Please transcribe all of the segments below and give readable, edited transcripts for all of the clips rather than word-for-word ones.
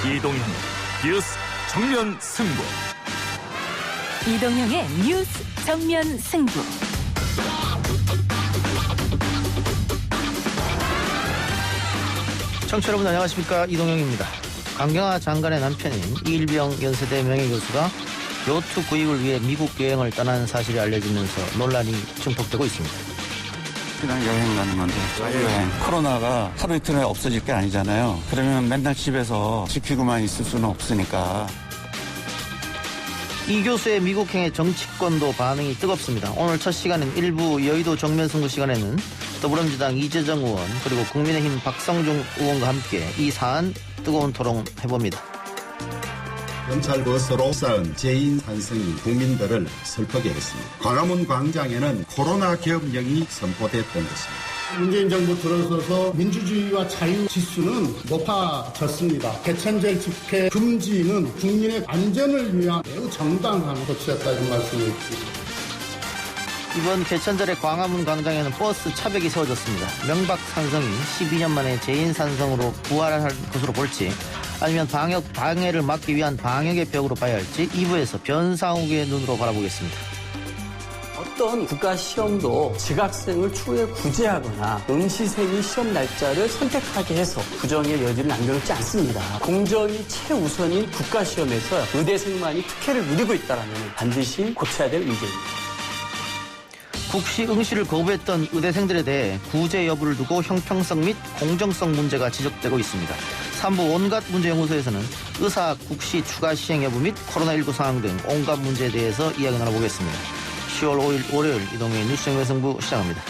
이동형 뉴스 정면 승부. 이동형의 뉴스 정면 승부. 청취자 여러분 안녕하십니까, 이동형입니다. 강경화 장관의 남편인 이일병 연세대 명예교수가 요트 구입을 위해 미국 여행을 떠나는 사실이 알려지면서 논란이 증폭되고 있습니다. 그냥 여행 가는 건데 여행. 코로나가 하루 이틀에 없어질 게 아니잖아요. 그러면 맨날 집에서 지키고만 있을 수는 없으니까. 이 교수의 미국행의 정치권도 반응이 뜨겁습니다. 오늘 첫 시간인 일부 여의도 정면승부 시간에는 더불어민주당 이재정 의원 그리고 국민의힘 박성중 의원과 함께 이 사안 뜨거운 토론 해봅니다. 경찰버스로 쌓은 재인 환승이 국민들을 슬프게 했습니다. 광화문 광장에는 코로나 계엄령이 선포됐던 것입니다. 문재인 정부 들어서서 민주주의와 자유 지수는 높아졌습니다. 개천절 집회 금지는 국민의 안전을 위한 매우 정당한 조치였다, 이런 말씀을 드립니다. 이번 개천절의 광화문 광장에는 버스 차벽이 세워졌습니다. 명박산성이 12년 만에 재인산성으로 부활할 것으로 볼지, 아니면 방해를 막기 위한 방역의 벽으로 봐야 할지 2부에서 변상욱의 눈으로 바라보겠습니다. 어떤 국가시험도 지각생을 추후에 구제하거나 응시생이 시험 날짜를 선택하게 해서 부정의 여지를 남겨놓지 않습니다. 공정이 최우선인 국가시험에서 의대생만이 특혜를 누리고 있다는 반드시 고쳐야 될 문제입니다. 국시 응시를 거부했던 의대생들에 대해 구제 여부를 두고 형평성 및 공정성 문제가 지적되고 있습니다. 3부 온갖 문제연구소에서는 의사 국시 추가 시행 여부 및 코로나19 상황 등 온갖 문제에 대해서 이야기 나눠보겠습니다. 10월 5일 월요일 이동의 뉴스 정면 승부 시작합니다.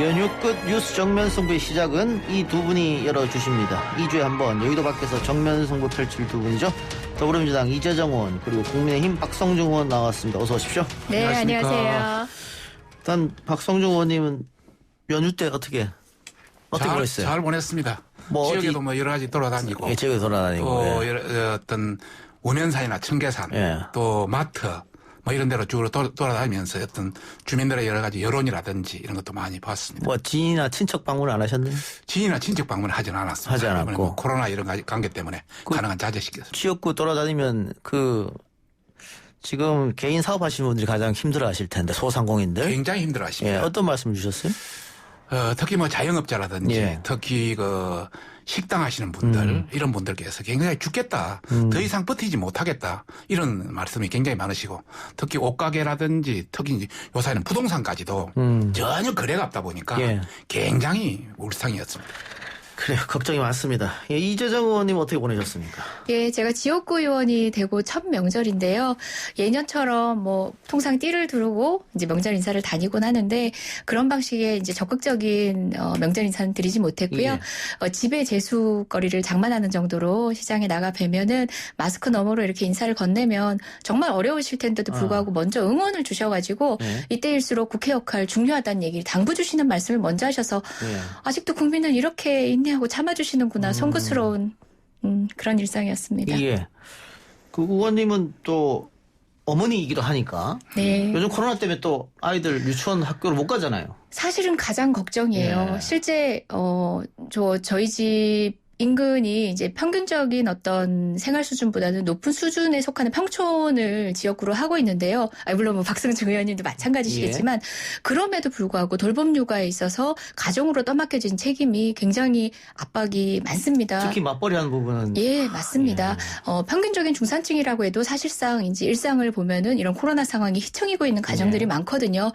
연휴 끝 뉴스 정면 승부의 시작은 이 두 분이 열어주십니다. 2주에 한 번 여의도 밖에서 정면 승부 펼칠 두 분이죠. 더불어민주당 이재정 의원 그리고 국민의힘 박성중 의원 나왔습니다. 어서 오십시오. 네, 안녕하세요. 일단 박성중 의원님은 연휴 때 어떻게 보냈어요? 잘 보냈습니다. 뭐 지역에도 뭐 여러 가지 돌아다니고, 예, 지역에 돌아다니고, 또 어떤 우면산이나 청계산, 예. 또 마트 뭐 이런 데로 주로 돌아다니면서 어떤 주민들의 여러 가지 여론이라든지 이런 것도 많이 봤습니다. 뭐 지인이나 친척 방문을 안 하셨나요? 지인이나 친척 방문을 하지는 않았습니다. 하지 않았고 뭐 코로나 이런 관계 때문에 가능한 자제시켰습니다. 지역구 돌아다니면 지금 개인 사업하시는 분들이 가장 힘들어하실 텐데, 소상공인들 굉장히 힘들어하십니다. 예, 어떤 말씀 주셨어요? 특히 뭐 자영업자라든지 예. 특히 식당 하시는 분들 이런 분들께서 굉장히 죽겠다. 더 이상 버티지 못하겠다. 이런 말씀이 굉장히 많으시고, 특히 옷가게라든지 특히 이제 요새는 부동산까지도 전혀 거래가 없다 보니까 예. 굉장히 울상이었습니다. 그래요. 걱정이 많습니다. 예, 이재정 의원님 어떻게 보내셨습니까? 예, 제가 지역구 의원이 되고 첫 명절인데요. 예년처럼 뭐 통상 띠를 두르고 이제 명절 인사를 다니곤 하는데, 그런 방식의 이제 적극적인 명절 인사는 드리지 못했고요. 예. 집에 제수거리를 장만하는 정도로 시장에 나가 뵈면은 마스크 너머로 이렇게 인사를 건네면 정말 어려우실 텐데도 불구하고 먼저 응원을 주셔가지고 예. 이때일수록 국회 역할 중요하다는 얘기를 당부 주시는 말씀을 먼저 하셔서 예. 아직도 국민은 이렇게 인내하고 참아주시는구나, 송구스러운 그런 일상이었습니다. 예. 그 의원님은 또 어머니이기도 하니까, 네. 요즘 코로나 때문에 또 아이들 유치원 학교를 못 가잖아요. 사실은 가장 걱정이에요. 예. 실제 저희 집 인근이 이제 평균적인 어떤 생활 수준보다는 높은 수준에 속하는 평촌을 지역구로 하고 있는데요. 물론 뭐 박승중 의원님도 마찬가지시겠지만, 그럼에도 불구하고 돌봄 육아에 있어서 가정으로 떠맡겨진 책임이 굉장히 압박이 많습니다. 특히 맞벌이 하는 부분은. 예, 맞습니다. 평균적인 중산층이라고 해도 사실상 이제 일상을 보면은 이런 코로나 상황이 휘청이고 있는 가정들이 많거든요.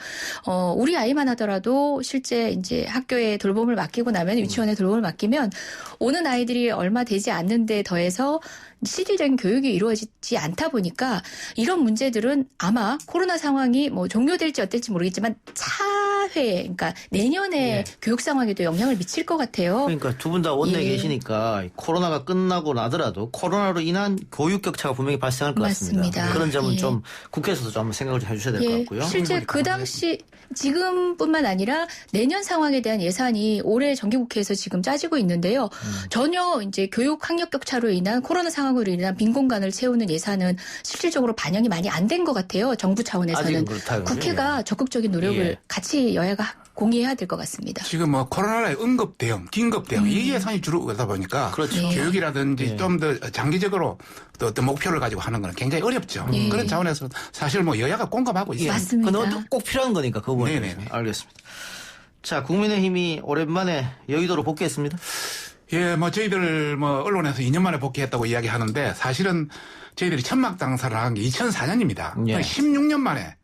우리 아이만 하더라도 실제 이제 학교에 돌봄을 맡기고 나면, 유치원에 돌봄을 맡기면 오는 아이들이 얼마 되지 않는데 더해서 실질적인 교육이 이루어지지 않다 보니까 이런 문제들은 아마 코로나 상황이 뭐 종료될지 어떨지 모르겠지만 차회, 그러니까 내년에 교육 상황에도 영향을 미칠 것 같아요. 그러니까 두 분 다 원내에 예. 계시니까 코로나가 끝나고 나더라도 코로나로 인한 교육 격차가 분명히 발생할 것 같습니다. 맞습니다. 그런 점은 예. 좀 국회에서도 좀 한번 생각을 좀 해주셔야 될 것 같고요. 실제 그 당시 지금뿐만 아니라 내년 상황에 대한 예산이 올해 정기국회에서 지금 짜지고 있는데요. 전혀 이제 교육 학력 격차로 인한 코로나 상황으로 인한 빈 공간을 채우는 예산은 실질적으로 반영이 많이 안 된 것 같아요. 정부 차원에서는. 아직은 그렇다고요. 국회가 적극적인 노력을 예. 같이 여야가 공유해야 될 것 같습니다. 지금 뭐 코로나의 응급 대응, 긴급 대응 이 예산이 주로 그러다 보니까 그렇죠. 네. 교육이라든지 예. 좀 더 장기적으로 또 어떤 목표를 가지고 하는 건 굉장히 어렵죠. 예. 그런 차원에서 사실 뭐 여야가 공감하고 있어요. 맞습니다. 그건 꼭 필요한 거니까 그 부분에 네네네. 대해서. 알겠습니다. 자, 국민의힘이 오랜만에 여의도로 복귀했습니다. 예, 뭐 저희들 뭐 언론에서 2년 만에 복귀했다고 이야기하는데 사실은 저희들이 천막 당사를 한 게 2004년입니다. 예. 16년 만에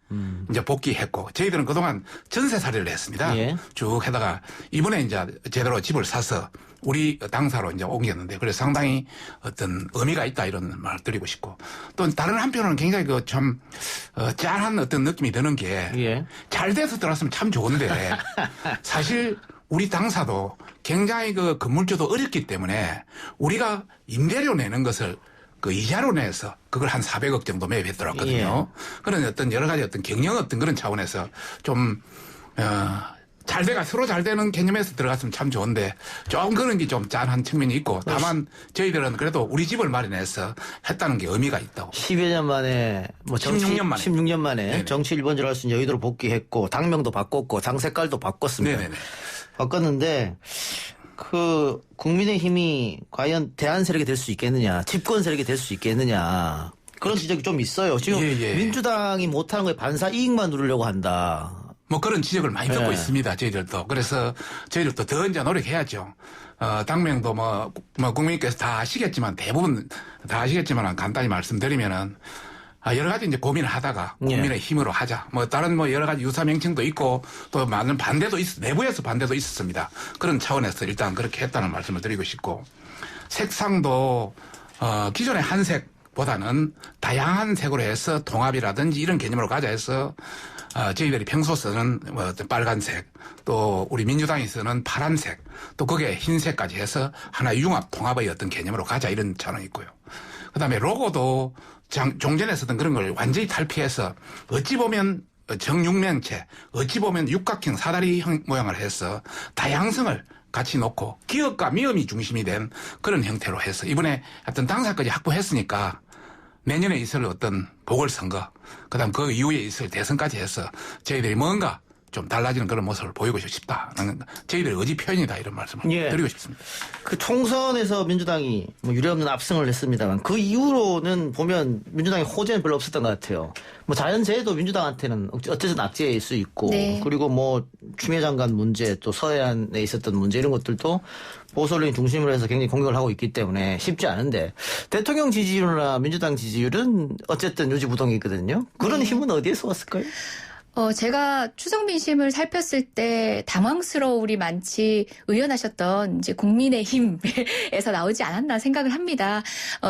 이제 복귀했고 저희들은 그동안 전세살이를 했습니다. 예. 쭉 하다가 이번에 이제 제대로 집을 사서 우리 당사로 이제 옮겼는데 그래서 상당히 어떤 의미가 있다 이런 말 드리고 싶고 또 다른 한편으로는 굉장히 그 좀 짠한 어떤 느낌이 드는 게 예. 잘 돼서 들어왔으면 참 좋은데 사실 우리 당사도 굉장히 그 건물주도 어렵기 때문에 우리가 임대료 내는 것을 그 이자로 내서 그걸 한 400억 정도 매입했더라거든요. 그런 어떤 여러 가지 어떤 경영 어떤 그런 차원에서 좀, 잘 돼가 서로 잘 되는 개념에서 들어갔으면 참 좋은데 좀 그런 게 좀 짠한 측면이 있고 다만 저희들은 그래도 우리 집을 마련해서 했다는 게 의미가 있다고. 10여 년 만에, 뭐 16년 만에. 16년 만에 네네. 정치 1번지로 할 수 있는 여의도로 복귀했고, 당명도 바꿨고, 당 색깔도 바꿨습니다. 네네네. 바꿨는데, 그, 국민의힘이 과연 대안 세력이 될 수 있겠느냐, 집권 세력이 될 수 있겠느냐, 그런 지적이 좀 있어요. 지금 예. 민주당이 못하는 거에 반사 이익만 누리려고 한다. 뭐 그런 지적을 많이 듣고 네. 있습니다. 저희들도. 그래서 저희들도 더 이제 노력해야죠. 당명도 뭐 국민께서 다 아시겠지만 대부분 다 아시겠지만 간단히 말씀드리면은 여러 가지 이제 고민을 하다가 예. 국민의 힘으로 하자. 뭐 다른 뭐 여러 가지 유사 명칭도 있고 또 많은 반대도 내부에서 반대도 있었습니다. 그런 차원에서 일단 그렇게 했다는 말씀을 드리고 싶고 색상도 기존의 한 색보다는 다양한 색으로 해서 통합이라든지 이런 개념으로 가자 해서 저희들이 평소 쓰는 뭐 어떤 빨간색 또 우리 민주당이 쓰는 파란색 또 거기에 흰색까지 해서 하나의 융합 통합의 어떤 개념으로 가자 이런 차원이 있고요. 그다음에 로고도 종전에 쓰던 그런 걸 완전히 탈피해서 어찌 보면 정육면체 어찌 보면 육각형 사다리형 모양을 해서 다양성을 같이 놓고 기업과 미음이 중심이 된 그런 형태로 해서 이번에 하여튼 당사까지 확보했으니까 내년에 있을 어떤 보궐선거, 그다음 그 이후에 있을 대선까지 해서 저희들이 뭔가 좀 달라지는 그런 모습을 보이고 싶다는 저희들의 의지 표현이다 이런 말씀을 예. 드리고 싶습니다. 그 총선에서 민주당이 뭐 유례없는 압승을 했습니다만 그 이후로는 보면 민주당의 호재는 별로 없었던 것 같아요. 뭐 자연재해도 민주당한테는 어쨌든 악재일 수 있고 네. 그리고 뭐 추미애 장관 문제 또 서해안에 있었던 문제 이런 것들도 보수 언론이 중심으로 해서 굉장히 공격을 하고 있기 때문에 쉽지 않은데 대통령 지지율이나 민주당 지지율은 어쨌든 유지부동이거든요. 그런 네. 힘은 어디에서 왔을까요? 제가 추석 민심을 살폈을 때 당황스러울이 많지 의연하셨던 이제 국민의힘에서 나오지 않았나 생각을 합니다.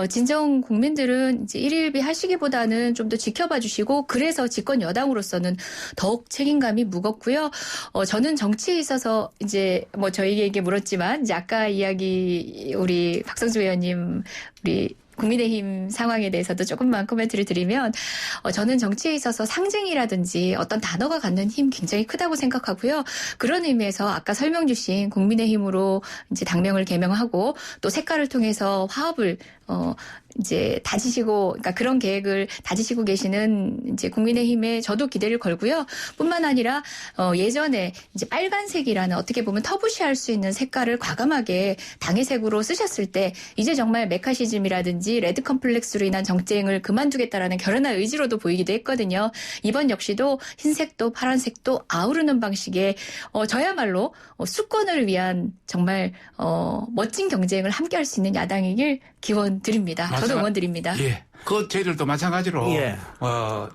진정 국민들은 이제 일일비 하시기보다는 좀 더 지켜봐 주시고 그래서 집권 여당으로서는 더욱 책임감이 무겁고요. 저는 정치에 있어서 이제 뭐 저희에게 물었지만 이제 아까 이야기 우리 박성주 의원님 우리 국민의힘 상황에 대해서도 조금만 코멘트를 드리면 저는 정치에 있어서 상징이라든지 어떤 단어가 갖는 힘 굉장히 크다고 생각하고요. 그런 의미에서 아까 설명 주신 국민의힘으로 이제 당명을 개명하고 또 색깔을 통해서 화합을 이제 다지시고, 그러니까 그런 계획을 다지시고 계시는 이제 국민의힘에 저도 기대를 걸고요. 뿐만 아니라, 예전에 이제 빨간색이라는 어떻게 보면 터부시할 수 있는 색깔을 과감하게 당의 색으로 쓰셨을 때, 이제 정말 메카시즘이라든지 레드 컴플렉스로 인한 정쟁을 그만두겠다라는 결연한 의지로도 보이기도 했거든요. 이번 역시도 흰색도 파란색도 아우르는 방식의, 저야말로 수권을 위한 정말, 멋진 경쟁을 함께 할 수 있는 야당이길 기원 드립니다. 저도 응원 드립니다. 예. 저희들도 마찬가지로 예.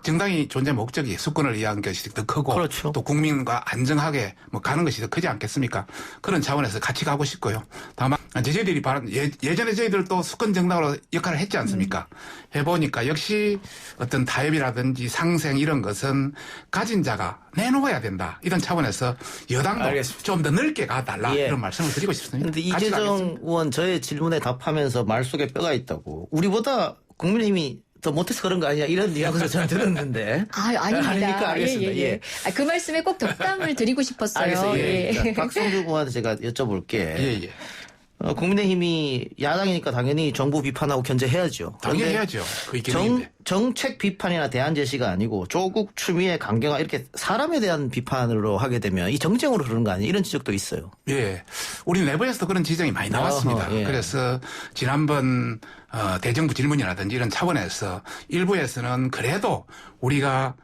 정당이 존재 목적이 수권을 위한 것이 더 크고 그렇죠. 또 국민과 안정하게 뭐 가는 것이 더 크지 않겠습니까? 그런 차원에서 같이 가고 싶고요. 다만 저희들이 예전에 저희들도 수권 정당으로 역할을 했지 않습니까? 해보니까 역시 어떤 타협이라든지 상생 이런 것은 가진 자가 내놓아야 된다. 이런 차원에서 여당도 좀 더 넓게 가달라. 예. 이런 말씀을 드리고 싶습니다. 그런데 같이 이재정 가겠습니다. 의원 저의 질문에 답하면서 말 속에 뼈가 있다고. 우리보다 국민의힘이 더 못해서 그런 거 아니냐 이런 뉘앙스를 저는 들었는데. 아닙니다. 아닙니까? 알겠습니다. 예. 그 말씀에 꼭 덕담을 드리고 싶었어요. 알겠어요. 예. 예. 자, 박성주 의원한테 제가 여쭤볼게. 예. 국민의힘이 야당이니까 당연히 정부 비판하고 견제해야죠. 당연히 해야죠. 그 개념인데. 정책 비판이나 대안 제시가 아니고 조국, 추미애, 강경화 이렇게 사람에 대한 비판으로 하게 되면 이 정쟁으로 흐르는 거 아니에요? 이런 지적도 있어요. 예. 우리 내부에서도 그런 지적이 많이 나왔습니다. 예. 그래서 지난번 대정부 질문이라든지 이런 차원에서 일부에서는 그래도 우리가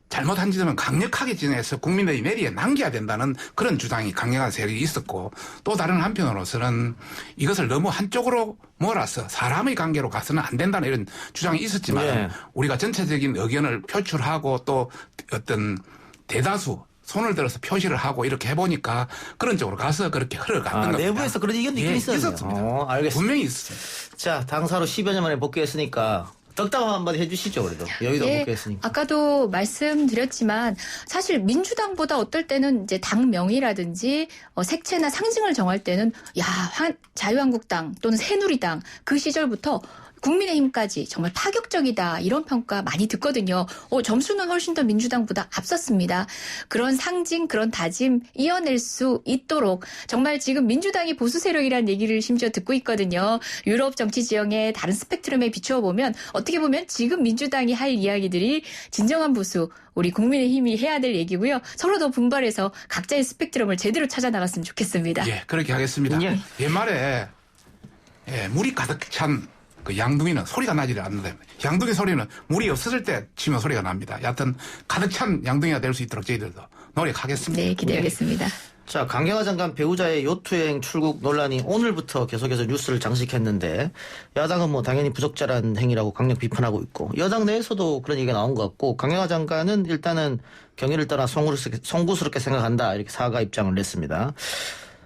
잘못한 짓은 강력하게 진행해서 국민들의 내리에 남겨야 된다는 그런 주장이 강력한 세력이 있었고 또 다른 한편으로서는 이것을 너무 한쪽으로 몰아서 사람의 관계로 가서는 안 된다는 이런 주장이 있었지만 예. 우리가 전체적인 의견을 표출하고 또 어떤 대다수 손을 들어서 표시를 하고 이렇게 해보니까 그런 쪽으로 가서 그렇게 흘러갔던 겁니다. 내부에서 그런 의견도 있긴 있었네요. 있었습니다. 알겠습니다. 분명히 있었습니다. 자, 당사로 10여 년 만에 복귀했으니까 덕담 한번 해주시죠, 그래도. 여의도 복귀했으니까. 아까도 말씀드렸지만 사실 민주당보다 어떨 때는 이제 당명이라든지 색채나 상징을 정할 때는 자유한국당 또는 새누리당 그 시절부터 국민의힘까지 정말 파격적이다 이런 평가 많이 듣거든요. 점수는 훨씬 더 민주당보다 앞섰습니다. 그런 상징 그런 다짐 이어낼 수 있도록 정말 지금 민주당이 보수 세력이라는 얘기를 심지어 듣고 있거든요. 유럽 정치 지형의 다른 스펙트럼에 비추어 보면 어떻게 보면 지금 민주당이 할 이야기들이 진정한 보수 우리 국민의힘이 해야 될 얘기고요. 서로 더 분발해서 각자의 스펙트럼을 제대로 찾아 나갔으면 좋겠습니다. 예, 그렇게 하겠습니다. 예. 옛말에 물이 가득 찬 그 양둥이는 소리가 나지 않는다. 양둥이 소리는 물이 없어질 때 치면 소리가 납니다. 여하튼 가득 찬 양둥이가 될 수 있도록 저희들도 노력하겠습니다. 네, 기대하겠습니다. 자, 강경화 장관 배우자의 요트여행 출국 논란이 오늘부터 계속해서 뉴스를 장식했는데 야당은 뭐 당연히 부적절한 행위라고 강력 비판하고 있고 여당 내에서도 그런 얘기가 나온 것 같고 강경화 장관은 일단은 경위를 떠나 송구스럽게 생각한다 이렇게 사과 입장을 냈습니다.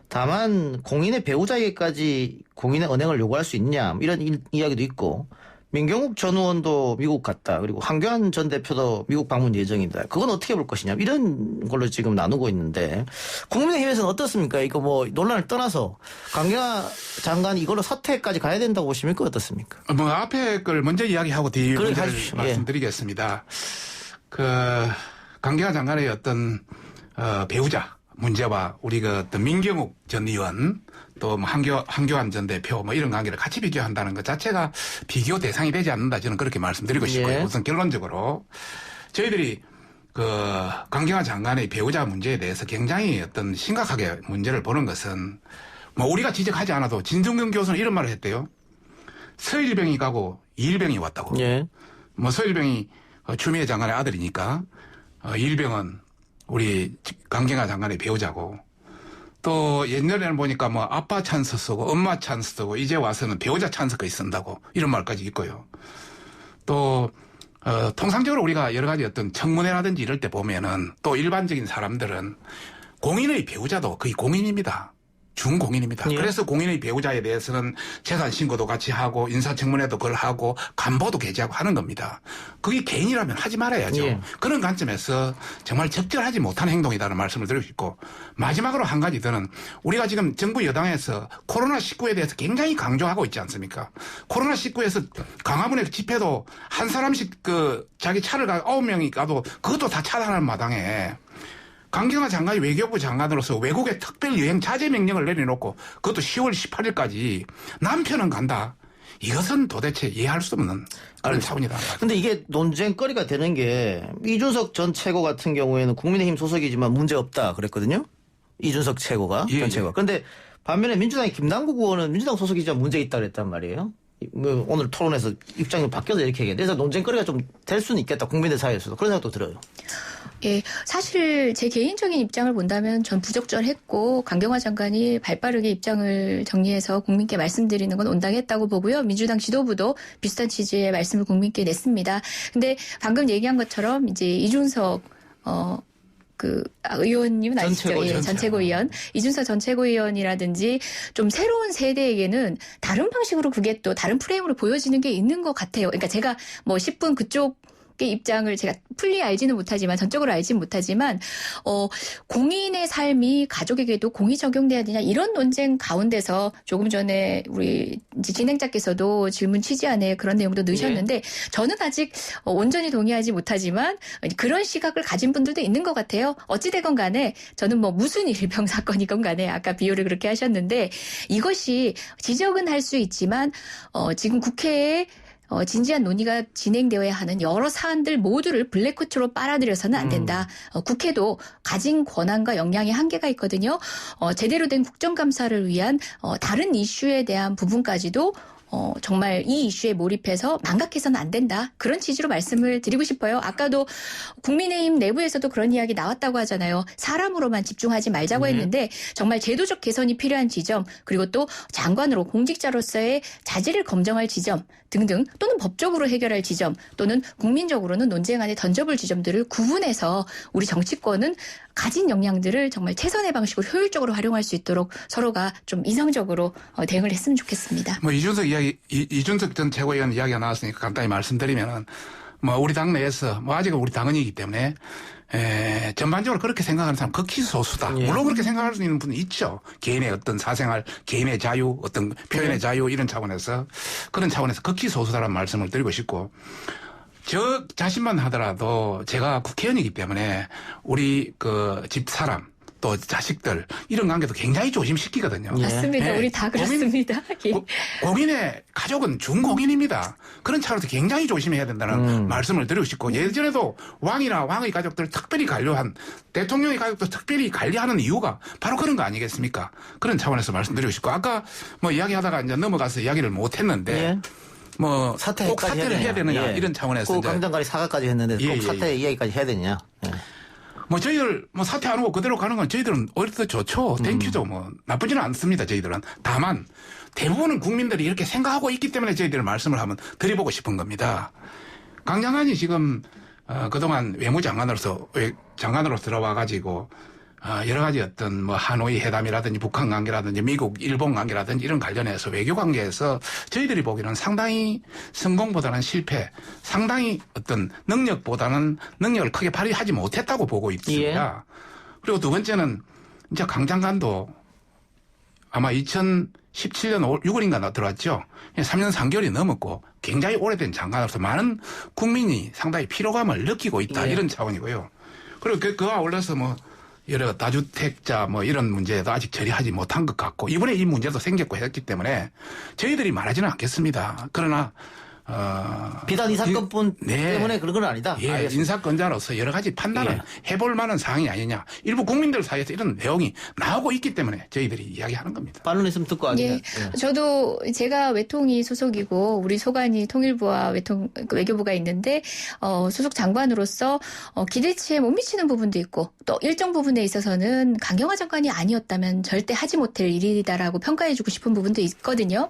다만 공인의 배우자에게까지 공인의 언행을 요구할 수 있냐 이런 이야기도 있고 민경욱 전 의원도 미국 갔다. 그리고 황교안 전 대표도 미국 방문 예정이다. 그건 어떻게 볼 것이냐 이런 걸로 지금 나누고 있는데 국민의힘에서는 어떻습니까? 이거 뭐 논란을 떠나서 강경화 장관 이걸로 사퇴까지 가야 된다고 보십니까? 어떻습니까? 뭐 앞에 걸 먼저 이야기하고 뒤에 문제를 하십시오. 말씀드리겠습니다. 그 강경화 장관의 어떤 배우자 문제와 우리 그 어떤 민경욱 전 의원 또 뭐 황교안 전 대표 뭐 이런 관계를 같이 비교한다는 것 자체가 비교 대상이 되지 않는다 저는 그렇게 말씀드리고 싶고요. 예. 우선 결론적으로 저희들이 그 강경화 장관의 배우자 문제에 대해서 굉장히 어떤 심각하게 문제를 보는 것은 뭐 우리가 지적하지 않아도 진중근 교수는 이런 말을 했대요. 서일병이 가고 이일병이 왔다고. 예. 뭐 서일병이 추미애 장관의 아들이니까 이일병은 우리 강경화 장관의 배우자고 또 옛날에는 보니까 뭐 아빠 찬스 쓰고 엄마 찬스 쓰고 이제 와서는 배우자 찬스까지 쓴다고 이런 말까지 있고요. 또 통상적으로 우리가 여러 가지 어떤 청문회라든지 이럴 때 보면은 또 일반적인 사람들은 공인의 배우자도 거의 공인입니다. 준공인입니다. 예. 그래서 공인의 배우자에 대해서는 재산 신고도 같이 하고 인사청문회도 그걸 하고 간보도 게재하고 하는 겁니다. 그게 개인이라면 하지 말아야죠. 예. 그런 관점에서 정말 적절하지 못한 행동이라는 말씀을 드리고 싶고 마지막으로 한 가지 더는 우리가 지금 정부 여당에서 코로나19에 대해서 굉장히 강조하고 있지 않습니까? 코로나19에서 광화문의 집회도 한 사람씩 그 자기 차를 가 9명이 가도 그것도 다 차단하는 마당에 강경화 장관이 외교부 장관으로서 외국에 특별 여행 자제 명령을 내려놓고 그것도 10월 18일까지 남편은 간다. 이것은 도대체 이해할 수 없는 그런 차원이다. 근데 이게 논쟁거리가 되는 게 이준석 전 최고 같은 경우에는 국민의힘 소속이지만 문제 없다 그랬거든요. 이준석 최고가 예, 전 최고가. 그런데 반면에 민주당의 김남국 의원은 민주당 소속이지만 문제 있다 그랬단 말이에요. 뭐 오늘 토론에서 입장이 바뀌어서 이렇게 얘기했는데 그래서 논쟁거리가 좀 될 수는 있겠다. 국민들 사이에서도 그런 생각도 들어요. 예, 사실 제 개인적인 입장을 본다면 전 부적절했고 강경화 장관이 발빠르게 입장을 정리해서 국민께 말씀드리는 건 온당했다고 보고요. 민주당 지도부도 비슷한 취지의 말씀을 국민께 냈습니다. 근데 방금 얘기한 것처럼 이제 이준석 의원님은 아시죠? 예, 전 최고위원. 이준석 전 최고위원이라든지 좀 새로운 세대에게는 다른 방식으로 그게 또 다른 프레임으로 보여지는 게 있는 것 같아요. 그러니까 제가 뭐 10분 그쪽의 입장을 제가 풀리 알지는 못하지만 전적으로 알지는 못하지만 공인의 삶이 가족에게도 공이 적용돼야 되냐 이런 논쟁 가운데서 조금 전에 우리 이제 진행자께서도 질문 취지 안에 그런 내용도 넣으셨는데 저는 아직 온전히 동의하지 못하지만 그런 시각을 가진 분들도 있는 것 같아요. 어찌되건 간에 저는 뭐 무슨 일병 사건이건 간에 아까 비유를 그렇게 하셨는데 이것이 지적은 할 수 있지만 지금 국회에 진지한 논의가 진행되어야 하는 여러 사안들 모두를 블랙코트로 빨아들여서는 안 된다. 국회도 가진 권한과 역량의 한계가 있거든요. 제대로 된 국정감사를 위한 다른 이슈에 대한 부분까지도 정말 이 이슈에 몰입해서 망각해서는 안 된다. 그런 취지로 말씀을 드리고 싶어요. 아까도 국민의힘 내부에서도 그런 이야기 나왔다고 하잖아요. 사람으로만 집중하지 말자고 했는데 정말 제도적 개선이 필요한 지점 그리고 또 장관으로 공직자로서의 자질을 검증할 지점 등등 또는 법적으로 해결할 지점 또는 국민적으로는 논쟁안에 던져볼 지점들을 구분해서 우리 정치권은 가진 역량들을 정말 최선의 방식으로 효율적으로 활용할 수 있도록 서로가 좀 이성적으로 대응을 했으면 좋겠습니다. 뭐 이준석 전 최고위원 이야기가 나왔으니까 간단히 말씀드리면은 뭐 우리 당 내에서 뭐 아직은 우리 당원이기 때문에 전반적으로 그렇게 생각하는 사람 극히 소수다. 물론 그렇게 생각할 수 있는 분은 있죠. 개인의 어떤 사생활, 개인의 자유, 어떤 표현의 자유 이런 차원에서 그런 차원에서 극히 소수다라는 말씀을 드리고 싶고 저 자신만 하더라도 제가 국회의원이기 때문에 우리 그 집사람 또 자식들 이런 관계도 굉장히 조심시키거든요. 맞습니다. 우리 다 그렇습니다. 공인의 가족은 준공인입니다. 그런 차원에서 굉장히 조심해야 된다는 말씀을 드리고 싶고 예전에도 왕이나 왕의 가족들을 특별히 관리한 대통령의 가족도 특별히 관리하는 이유가 바로 그런 거 아니겠습니까? 그런 차원에서 말씀드리고 싶고 아까 뭐 이야기하다가 이제 넘어가서 이야기를 못했는데 뭐 꼭 사퇴를 해야 되느냐 이런 차원에서 꼭 강장관이 사과까지 했는데 꼭 사퇴 이야기까지 해야 되느냐. 뭐 저희들 뭐 사퇴 안 하고 그대로 가는 건 저희들은 오히려 더 좋죠. 땡큐죠. 뭐 나쁘지는 않습니다. 저희들은. 다만 대부분은 국민들이 이렇게 생각하고 있기 때문에 저희들은 말씀을 한번 드려보고 싶은 겁니다. 강 장관이 지금 그동안 외무장관으로서 들어와 가지고 여러 가지 어떤 뭐 하노이 회담이라든지 북한 관계라든지 미국 일본 관계라든지 이런 관련해서 외교 관계에서 저희들이 보기에는 상당히 성공보다는 실패, 상당히 어떤 능력보다는 능력을 크게 발휘하지 못했다고 보고 있습니다. 그리고 두 번째는 이제 강 장관도 아마 2017년 6월인가 들어왔죠. 3년 3개월이 넘었고 굉장히 오래된 장관으로서 많은 국민이 상당히 피로감을 느끼고 있다 이런 차원이고요. 그리고 그와 올라서 뭐 여러 다주택자 뭐 이런 문제도 아직 처리하지 못한 것 같고 이번에 이 문제도 생겼고 했기 때문에 저희들이 말하지는 않겠습니다. 그러나 비단 이 사건뿐 때문에 그런 건 아니다. 인사권자로서 여러 가지 판단을 해볼 만한 사항이 아니냐. 일부 국민들 사이에서 이런 내용이 나오고 있기 때문에 저희들이 이야기하는 겁니다. 반론 있으면 듣고 하겠네요. 저도 제가 외통위 소속이고 우리 소관이 통일부와 외교부가 있는데 소속 장관으로서 기대치에 못 미치는 부분도 있고 또 일정 부분에 있어서는 강경화 장관이 아니었다면 절대 하지 못할 일이다라고 평가해주고 싶은 부분도 있거든요.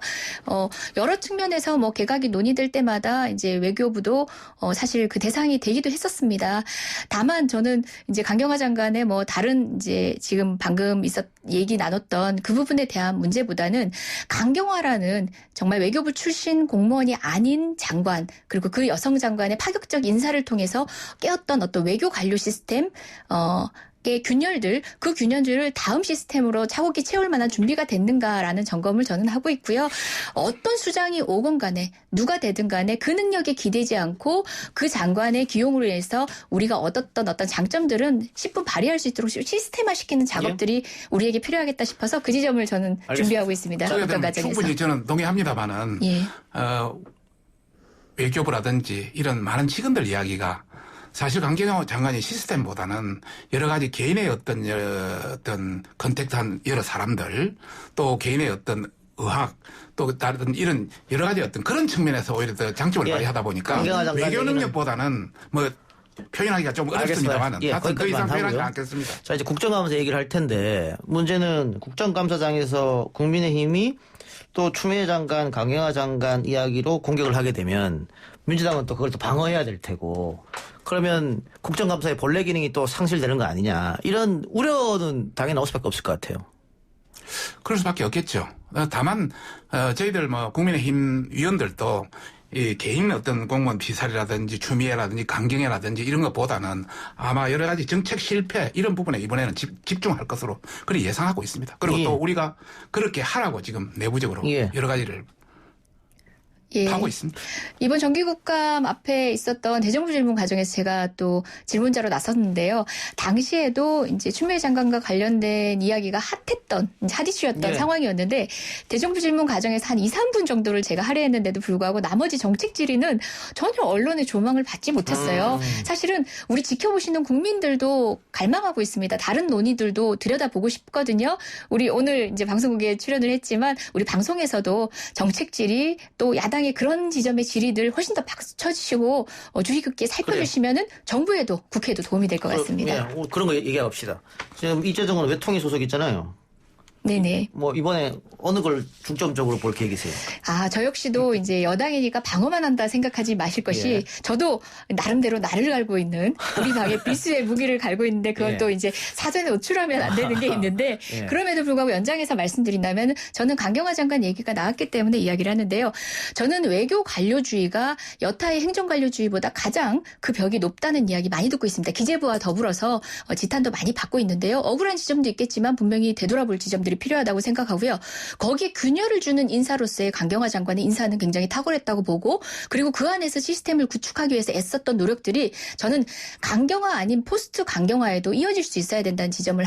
여러 측면에서 뭐 개각이 논의될 때마다 이제 외교부도 사실 그 대상이 되기도 했었습니다. 다만 저는 이제 강경화 장관의 뭐 다른 이제 지금 방금 얘기 나눴던 그 부분에 대한 문제보다는 강경화라는 정말 외교부 출신 공무원이 아닌 장관 그리고 그 여성 장관의 파격적 인사를 통해서 깨었던 어떤 외교 관료 시스템 균열들, 그 균열들을 다음 시스템으로 차곡히 채울 만한 준비가 됐는가라는 점검을 저는 하고 있고요. 어떤 수장이 오건 간에 누가 되든 간에 그 능력에 기대지 않고 그 장관의 기용으로 인해서 우리가 얻었던 어떤 장점들은 10분 발휘할 수 있도록 시스템화시키는 작업들이 우리에게 필요하겠다 싶어서 그 지점을 저는 준비하고 있습니다. 어떤 과정에서. 충분히 저는 동의합니다만은 외교부라든지 이런 많은 직원들 이야기가 사실 강경화 장관이 시스템보다는 여러 가지 개인의 어떤 컨택트한 여러 사람들 또 개인의 어떤 의학 또 다른 이런 여러 가지 어떤 그런 측면에서 오히려 더 장점을 예. 발휘하다 보니까 강경화 장관 외교 얘기는- 능력보다는 뭐 표현하기가 좀 어렵습니다만은 예, 하여튼 더 이상 거기까지만 표현하지 하고요. 않겠습니다. 자, 이제 국정감사 얘기를 할 텐데 문제는 국정감사장에서 국민의힘이 또 추미애 장관, 강경화 장관 이야기로 공격을 하게 되면 민주당은 또 그걸 또 방어해야 될 테고 그러면 국정감사의 본래 기능이 또 상실되는 거 아니냐 이런 우려는 당연히 나올 수밖에 없을 것 같아요. 그럴 수밖에 없겠죠. 다만 저희들 뭐 국민의힘 위원들도 이 개인 어떤 공무원 비살이라든지 추미애라든지 강경애라든지 이런 것보다는 아마 여러 가지 정책 실패 이런 부분에 이번에는 집중할 것으로 그렇게 예상하고 있습니다. 그리고 예. 또 우리가 그렇게 하라고 지금 내부적으로 예. 여러 가지를 예. 하고 있습니다. 이번 정기국감 앞에 있었던 대정부 질문 과정에서 제가 또 질문자로 나섰는데요. 당시에도 이제 추미애 장관과 관련된 이야기가 핫했던, 핫 이슈였던 네. 상황이었는데 대정부 질문 과정에서 한 2, 3분 정도를 제가 할애했는데도 불구하고 나머지 정책 질의는 전혀 언론의 조망을 받지 못했어요. 사실은 우리 지켜보시는 국민들도 갈망하고 있습니다. 다른 논의들도 들여다보고 싶거든요. 우리 오늘 이제 방송국에 출연을 했지만 우리 방송에서도 정책 질의 또 야당의 그런 지점의 질의들 훨씬 더 박수 쳐주시고 주의 깊게 살펴주시면은 정부에도 국회에도 도움이 될 것 같습니다. 예, 그런 거 얘기합시다. 지금 이재정은 외통위 소속 있잖아요. 네네. 뭐 이번에 어느 걸 중점적으로 볼 계획이세요? 저 역시도 이제 여당이니까 방어만 한다 생각하지 마실 것이 예. 저도 나름대로 나를 갈고 있는 우리 당의 필수의 무기를 갈고 있는데 그건 예. 또 이제 사전에 노출하면 안 되는 게 있는데 예. 그럼에도 불구하고 연장해서 말씀드린다면 저는 강경화 장관 얘기가 나왔기 때문에 이야기를 하는데요. 저는 외교 관료주의가 여타의 행정 관료주의보다 가장 그 벽이 높다는 이야기 많이 듣고 있습니다. 기재부와 더불어서 지탄도 많이 받고 있는데요. 억울한 지점도 있겠지만 분명히 되돌아볼 지점들이 필요하다고 생각하고요. 거기에 균열을 주는 인사로서의 강경화 장관의 인사는 굉장히 탁월했다고 보고 그리고 그 안에서 시스템을 구축하기 위해서 애썼던 노력들이 저는 강경화 아닌 포스트 강경화에도 이어질 수 있어야 된다는 지적을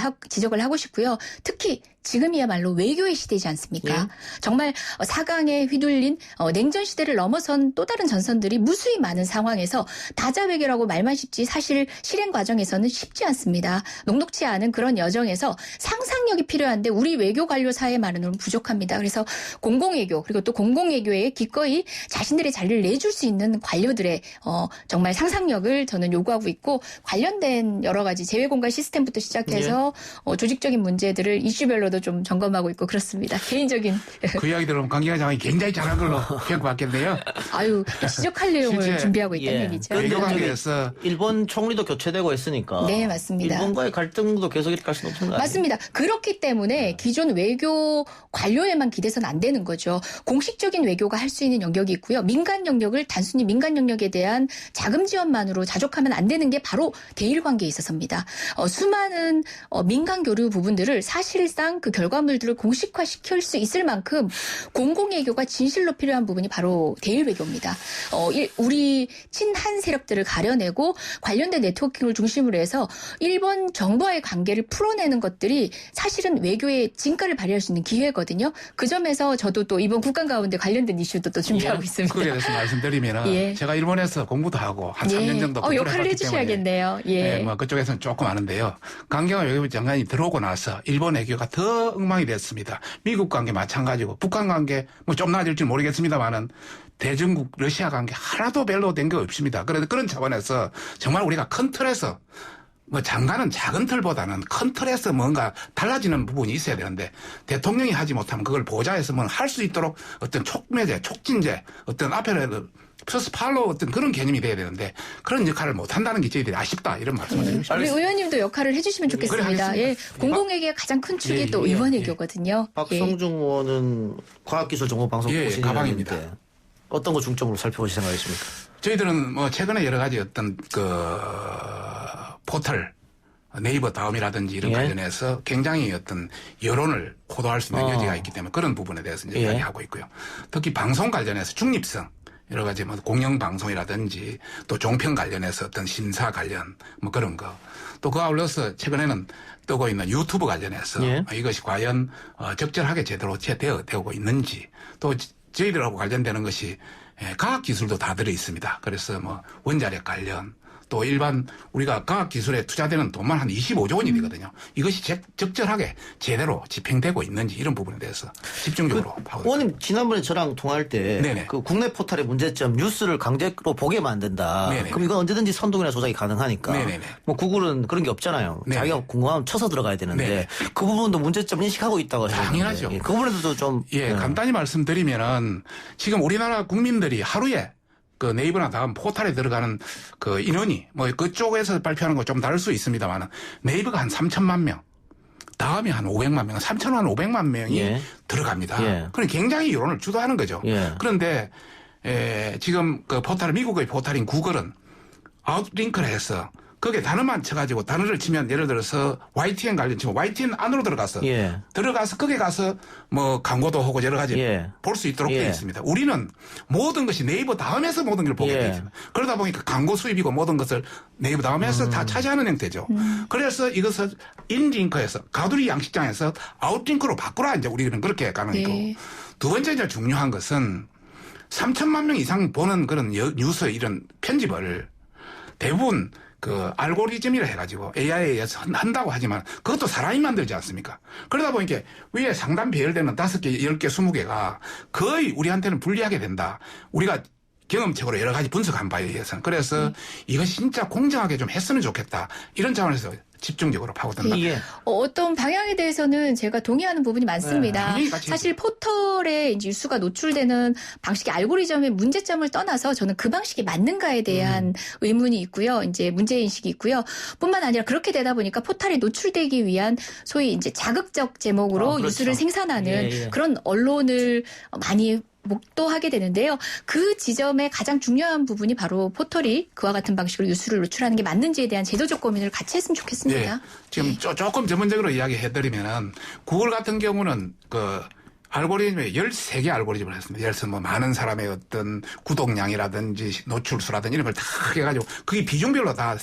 하고 싶고요. 특히 지금이야말로 외교의 시대이지 않습니까? 예. 정말 사강에 휘둘린 냉전 시대를 넘어선 또 다른 전선들이 무수히 많은 상황에서 다자 외교라고 말만 쉽지 사실 실행 과정에서는 쉽지 않습니다. 녹록치 않은 그런 여정에서 상상력이 필요한데 우리 외교 관료 사회만으로는 부족합니다. 그래서 공공외교 그리고 또 공공외교에 기꺼이 자신들의 자리를 내줄 수 있는 관료들의 정말 상상력을 저는 요구하고 있고 관련된 여러 가지 재외공간 시스템부터 시작해서 조직적인 문제들을 이슈별로도 좀 점검하고 있고 그렇습니다. 개인적인 그 이야기 들으면 강경화 장관이 굉장히 잘한 걸로 평가받겠네요. 지적할 내용을 실제, 준비하고 있다는 예. 얘기죠. 그런데 외교 저기 관계에서 일본 총리도 교체되고 있으니까. 네, 맞습니다. 일본과의 갈등도 계속 이렇게 갈 수는 없는 거 아니에요? 맞습니다. 그렇기 때문에 기존 외교 관료에만 기대서는 안 되는 거죠. 공식적인 외교가 할 수 있는 영역이 있고요. 민간 영역을 단순히 민간 영역에 대한 자금 지원만으로 자족하면 안 되는 게 바로 대일 관계에 있어서입니다. 수많은 민간 교류 부분들을 사실상 그 결과물들을 공식화시킬 수 있을 만큼 공공외교가 진실로 필요한 부분이 바로 대일 외교입니다. 우리 친한 세력들을 가려내고 관련된 네트워킹을 중심으로 해서 일본 정부와의 관계를 풀어내는 것들이 사실은 외교의 진가를 발휘할 수 있는 기회거든요. 그 점에서 저도 또 이번 국감 가운데 관련된 이슈도 또 준비하고 있습니다. 그에 대해서 말씀드리면 예. 제가 일본에서 공부도 하고 한 3년 정도 공부를 역할을 해봤기 해주셔야겠네요. 때문에 예. 네, 뭐 그쪽에서는 조금 아는데요. 강경화 외교부 장관이 들어오고 나서 일본 외교가 더 엉망이 됐습니다. 미국 관계 마찬가지고 북한 관계 뭐 좀 나아질지 모르겠습니다만은 대중국 러시아 관계 하나도 별로 된 게 없습니다. 그래서 그런 차원에서 정말 우리가 큰 틀에서 뭐 장관은 작은 틀보다는 큰 틀에서 뭔가 달라지는 부분이 있어야 되는데 대통령이 하지 못하면 그걸 보좌에서 뭐 할 수 있도록 어떤 촉매제, 촉진제, 어떤 앞에라도 플러스 팔로 어떤 그런 개념이 돼야 되는데 그런 역할을 못한다는 게 저희들이 아쉽다 이런 말씀을 드리고 싶습니다. 우리 의원님도 역할을 해주시면 좋겠습니다. 그래, 예, 공공외교의 가장 큰 축이 예, 또 예, 의원외교거든요. 박성중 의원은 과학기술정보방송 예, 보시는 가방입니다. 의원인데 어떤 거 중점으로 살펴보실 생각이십니까? 저희들은 뭐 최근에 여러 가지 어떤 그 포털 네이버 다음이라든지 이런 예. 관련해서 굉장히 어떤 여론을 호도할 수 있는 여지가 있기 때문에 그런 부분에 대해서 이제 예. 이야기하고 있고요. 특히 방송 관련해서 중립성 여러 가지 뭐 공영방송이라든지 또 종편 관련해서 어떤 심사 관련 뭐 그런 거 또 그 아울러서 최근에는 뜨고 있는 유튜브 관련해서 예. 이것이 과연 적절하게 제대로 되고 있는지 또 저희들하고 관련되는 것이 과학기술도 다 들어 있습니다. 그래서 뭐 원자력 관련 또 일반 우리가 과학기술에 투자되는 돈만 한 25조 원이 되거든요. 이것이 적절하게 제대로 집행되고 있는지 이런 부분에 대해서 집중적으로 파악을. 의원님 지난번에 저랑 통화할 때 그 국내 포털의 문제점 뉴스를 강제로 보게 만든다. 네네. 그럼 이건 언제든지 선동이나 조작이 가능하니까. 네네네. 뭐 구글은 그런 게 없잖아요. 네네. 자기가 궁금하면 쳐서 들어가야 되는데 네네. 그 부분도 문제점 인식하고 있다고 하셨는데. 당연하죠. 그 부분에도 좀 간단히 말씀드리면은 지금 우리나라 국민들이 하루에 그 네이버나 다음 포털에 들어가는 그 인원이 뭐 그쪽에서 발표하는 거 좀 다를 수 있습니다만 네이버가 한 3천만 명, 다음이 한 500만 명, 3천만 500만 명이 들어갑니다. 그럼 굉장히 여론을 주도하는 거죠. 그런데 지금 그 포털 미국의 포털인 구글은 아웃링크를 해서 거기에 단어만 쳐가지고 단어를 치면 예를 들어서 YTN 관련 치면 YTN 안으로 들어가서 들어가서 거기에 가서 뭐 광고도 하고 여러 가지 볼 수 있도록 되어 있습니다. 우리는 모든 것이 네이버 다음에서 모든 걸 보게 되어 있습니다. 그러다 보니까 광고 수입이고 모든 것을 네이버 다음에서 다 차지하는 형태죠. 그래서 이것을 인링크에서 가두리 양식장에서 아웃링크로 바꾸라 이제 우리는 그렇게 가는 거고. 두 번째 이제 중요한 것은 3천만 명 이상 보는 그런 뉴스 이런 편집을 대부분 그 알고리즘이라 해가지고 AI에 의해서 한다고 하지만 그것도 사람이 만들지 않습니까? 그러다 보니까 위에 상단 배열되는 5개, 10개, 20개가 거의 우리한테는 불리하게 된다. 우리가 경험적으로 여러 가지 분석한 바에 의해서는. 그래서 이것이 진짜 공정하게 좀 했으면 좋겠다. 이런 차원에서 집중적으로 파고든다. 어떤 방향에 대해서는 제가 동의하는 부분이 많습니다. 사실 포털에 이제 뉴스가 노출되는 방식의 알고리즘의 문제점을 떠나서 저는 그 방식이 맞는가에 대한 의문이 있고요. 이제 문제인식이 있고요. 뿐만 아니라 그렇게 되다 보니까 포털에 노출되기 위한 소위 이제 자극적 제목으로 뉴스를 생산하는 그런 언론을 많이 목도하게 되는데요. 그 지점의 가장 중요한 부분이 바로 포털이 그와 같은 방식으로 뉴스를 노출하는 게 맞는지에 대한 제도적 고민을 같이 했으면 좋겠습니다. 지금 조금 전문적으로 이야기해드리면은 구글 같은 경우는 그 알고리즘에 13개 알고리즘을 했습니다. 예를 들어서 뭐 많은 사람의 어떤 구독량이라든지 노출수라든지 이런 걸 다 해가지고 그게 비중별로 다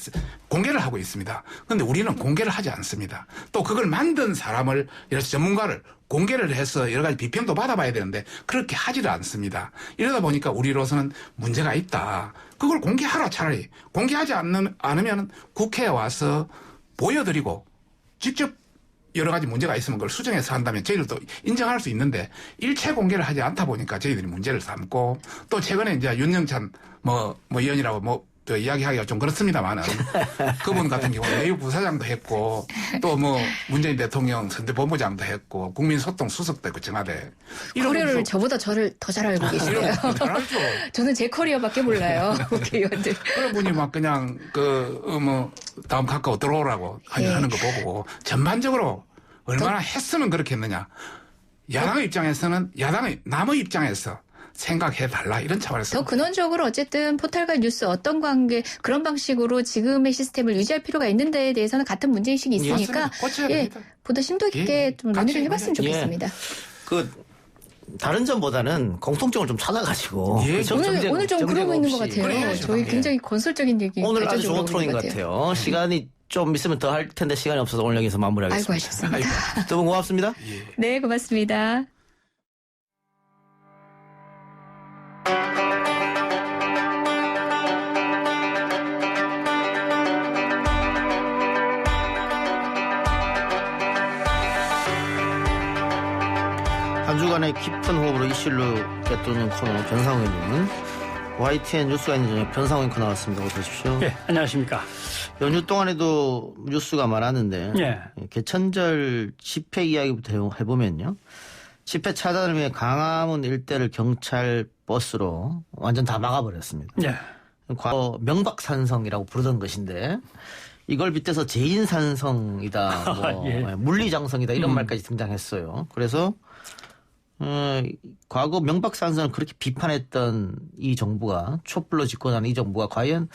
공개를 하고 있습니다. 그런데 우리는 공개를 하지 않습니다. 또 그걸 만든 사람을 예를 들어서 전문가를 공개를 해서 여러 가지 비평도 받아봐야 되는데 그렇게 하지를 않습니다. 이러다 보니까 우리로서는 문제가 있다. 그걸 공개하라 차라리. 공개하지 않으면 국회에 와서 보여드리고 직접 여러 가지 문제가 있으면 그걸 수정해서 한다면 저희들도 인정할 수 있는데 일체 공개를 하지 않다 보니까 저희들이 문제를 삼고 또 최근에 이제 윤영찬 의원이라고 또 이야기하기가 좀 그렇습니다만은 그분 같은 경우는 내유 부사장도 했고 또 뭐 문재인 대통령 선대본부장도 했고 국민소통 수석도 했고 청와대 커리어를 저보다 저를 더 잘 알고 계시네요. 잘알죠. 저는 제 커리어밖에 몰라요. 국회의원들. 그런 분이 막 그냥 다음 가까워 들어오라고 하는 거 보고 전반적으로 얼마나 했으면 그렇겠느냐. 야당의 입장에서는 남의 입장에서 생각해달라 이런 차원에서 더 근원적으로 어쨌든 포털과 뉴스 어떤 관계 그런 방식으로 지금의 시스템을 유지할 필요가 있는 데에 대해서는 같은 문제인식이 있으니까 보다 심도 깊게 좀 논의를 해봤으면 좋겠습니다. 다른 점보다는 공통점을 좀 찾아가지고 오늘 좀 그러고 있는 것 같아요. 저희 굉장히 건설적인 얘기 오늘 아주 좋은 토론인 것 같아요. 시간이 좀 있으면 더 할 텐데 시간이 없어서 오늘 여기서 마무리하겠습니다. 아이고 하셨습니다. 두 분 고맙습니다. 네 고맙습니다. 한 주간의 깊은 호흡으로 이슈를 꿰뚫는 코너 변상훈 YTN 뉴스가 있는 저녁 변상훈 앵커 나왔습니다. 어서 오십시오. 네, 안녕하십니까. 연휴 동안에도 뉴스가 많았는데 개천절 집회 이야기부터 해보면요. 집회 차단을 위해 강화문 일대를 경찰 버스로 완전 다 막아버렸습니다. 과거 명박산성이라고 부르던 것인데 이걸 빗대서 제인산성이다, 물리장성이다 이런 말까지 등장했어요. 그래서 과거 명박산성을 그렇게 비판했던 이 정부가 촛불로 집권하는 이 정부가 과연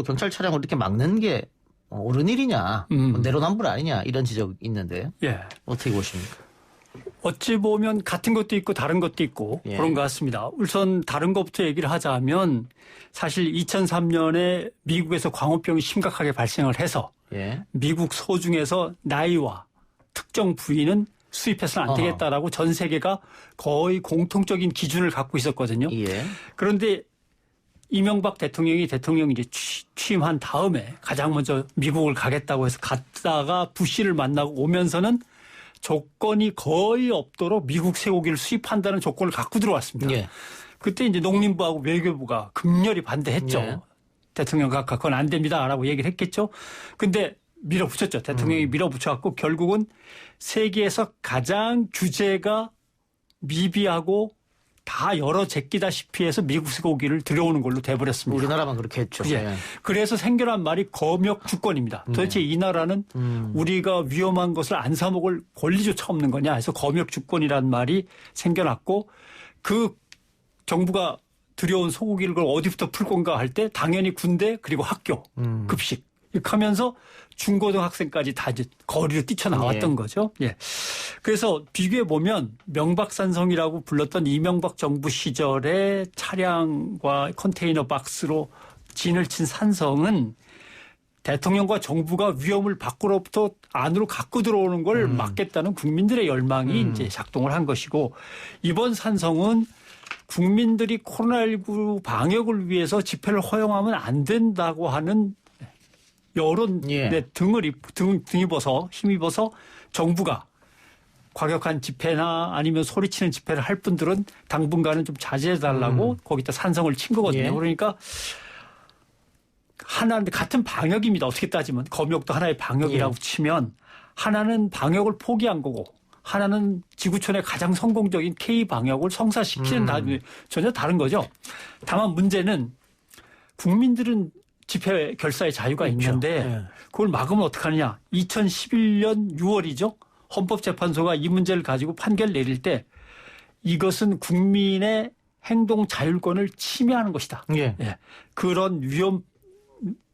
경찰 차량으로 이렇게 막는 게 옳은 일이냐, 내로남불 아니냐 이런 지적이 있는데 어떻게 보십니까? 어찌 보면 같은 것도 있고 다른 것도 있고 그런 것 같습니다. 우선 다른 것부터 얘기를 하자면 사실 2003년에 미국에서 광우병이 심각하게 발생을 해서 미국 소중에서 나이와 특정 부위는 수입해서는 안 되겠다라고 전 세계가 거의 공통적인 기준을 갖고 있었거든요. 그런데 이명박 대통령이 이제 취임한 다음에 가장 먼저 미국을 가겠다고 해서 갔다가 부시를 만나고 오면서는 조건이 거의 없도록 미국 쇠고기를 수입한다는 조건을 갖고 들어왔습니다. 예. 그때 이제 농림부하고 외교부가 극렬히 반대했죠. 예. 대통령 각하 그건 안 됩니다라고 얘기를 했겠죠. 근데 밀어붙였죠. 대통령이 밀어붙여갖고 결국은 세계에서 가장 규제가 미비하고 다 열어 제끼다시피 해서 미국 쇠고기를 들여오는 걸로 돼버렸습니다. 우리나라만 그렇게 했죠. 예. 네. 그래서 생겨난 말이 검역 주권입니다. 도대체 이 나라는 우리가 위험한 것을 안 사 먹을 권리조차 없는 거냐 해서 검역 주권이라는 말이 생겨났고 그 정부가 들여온 소고기를 그걸 어디부터 풀 건가 할 때 당연히 군대 그리고 학교 급식 이렇게 하면서 중고등학생까지 다 이제 거리로 뛰쳐나왔던 예. 거죠. 예. 그래서 비교해 보면 명박산성이라고 불렀던 이명박 정부 시절의 차량과 컨테이너 박스로 진을 친 산성은 대통령과 정부가 위험을 밖으로부터 안으로 갖고 들어오는 걸 막겠다는 국민들의 열망이 이제 작동을 한 것이고 이번 산성은 국민들이 코로나19 방역을 위해서 집회를 허용하면 안 된다고 하는 여론 예. 등입어서 힘입어서 정부가 과격한 집회나 아니면 소리치는 집회를 할 분들은 당분간은 좀 자제해달라고 거기다 산성을 친 거거든요. 예. 그러니까 하나는 같은 방역입니다. 어떻게 따지면 검역도 하나의 방역이라고 치면 하나는 방역을 포기한 거고 하나는 지구촌의 가장 성공적인 K 방역을 성사시키는 전혀 다른 거죠. 다만 문제는 국민들은 집회 결사의 자유가 그렇죠. 있는데 네. 그걸 막으면 어떡하느냐. 2011년 6월이죠. 헌법재판소가 이 문제를 가지고 판결 내릴 때 이것은 국민의 행동 자율권을 침해하는 것이다. 예. 예. 그런 위험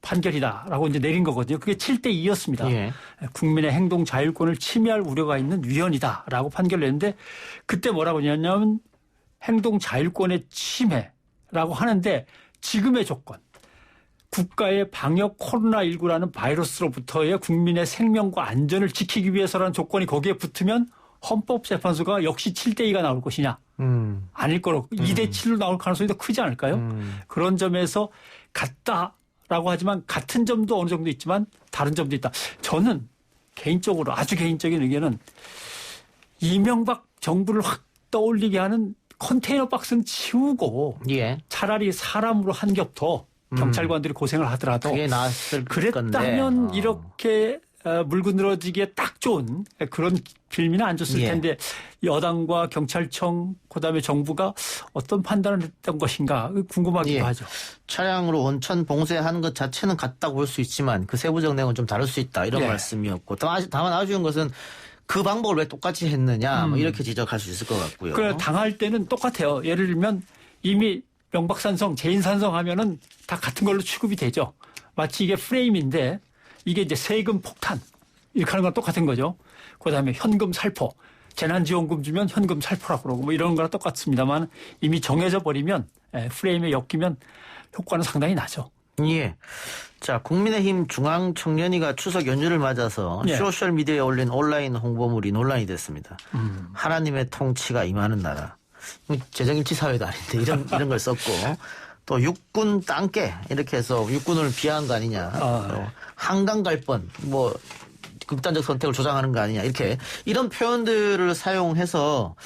판결이다라고 이제 내린 거거든요. 그게 7대2였습니다. 예. 국민의 행동 자율권을 침해할 우려가 있는 위헌이다라고 판결을 냈는데 그때 뭐라고 했냐면 행동 자율권의 침해라고 하는데 지금의 조건 국가의 방역 코로나19라는 바이러스로부터의 국민의 생명과 안전을 지키기 위해서라는 조건이 거기에 붙으면 헌법재판소가 역시 7대2가 나올 것이냐. 아닐 거로 2대7로 나올 가능성이 더 크지 않을까요? 그런 점에서 같다라고 하지만 같은 점도 어느 정도 있지만 다른 점도 있다. 저는 개인적으로 아주 개인적인 의견은 이명박 정부를 확 떠올리게 하는 컨테이너 박스는 치우고 예. 차라리 사람으로 한 겹 더 경찰관들이 고생을 하더라도 그게 나았을 그랬다면 건데. 이렇게 물고 늘어지기에 딱 좋은 그런 빌미는 안 줬을 예. 텐데 여당과 경찰청 그다음에 정부가 어떤 판단을 했던 것인가 궁금하기도 예. 하죠. 차량으로 온천 봉쇄하는 것 자체는 같다고 볼 수 있지만 그 세부적 내용은 좀 다를 수 있다 이런 예. 말씀이었고 다만 아쉬운 것은 그 방법을 왜 똑같이 했느냐 뭐 이렇게 지적할 수 있을 것 같고요. 그래 당할 때는 똑같아요. 예를 들면 이미 명박산성, 제인산성 하면은 다 같은 걸로 취급이 되죠. 마치 이게 프레임인데 이게 이제 세금 폭탄 이렇게 하는 거랑 똑같은 거죠. 그다음에 현금 살포, 재난지원금 주면 현금 살포라고 그러고 뭐 이런 거랑 똑같습니다만 이미 정해져 버리면 프레임에 엮이면 효과는 상당히 나죠. 예. 자, 국민의힘 중앙청년위가 추석 연휴를 맞아서 예. 소셜미디어에 올린 온라인 홍보물이 논란이 됐습니다. 하나님의 통치가 임하는 나라. 재정일치 사회도 아닌데 이런 걸 썼고 또 육군 땅깨 이렇게 해서 육군을 비하한 거 아니냐. 또 한강 갈 뻔 뭐 극단적 선택을 조장하는 거 아니냐. 이렇게 이런 표현들을 사용해서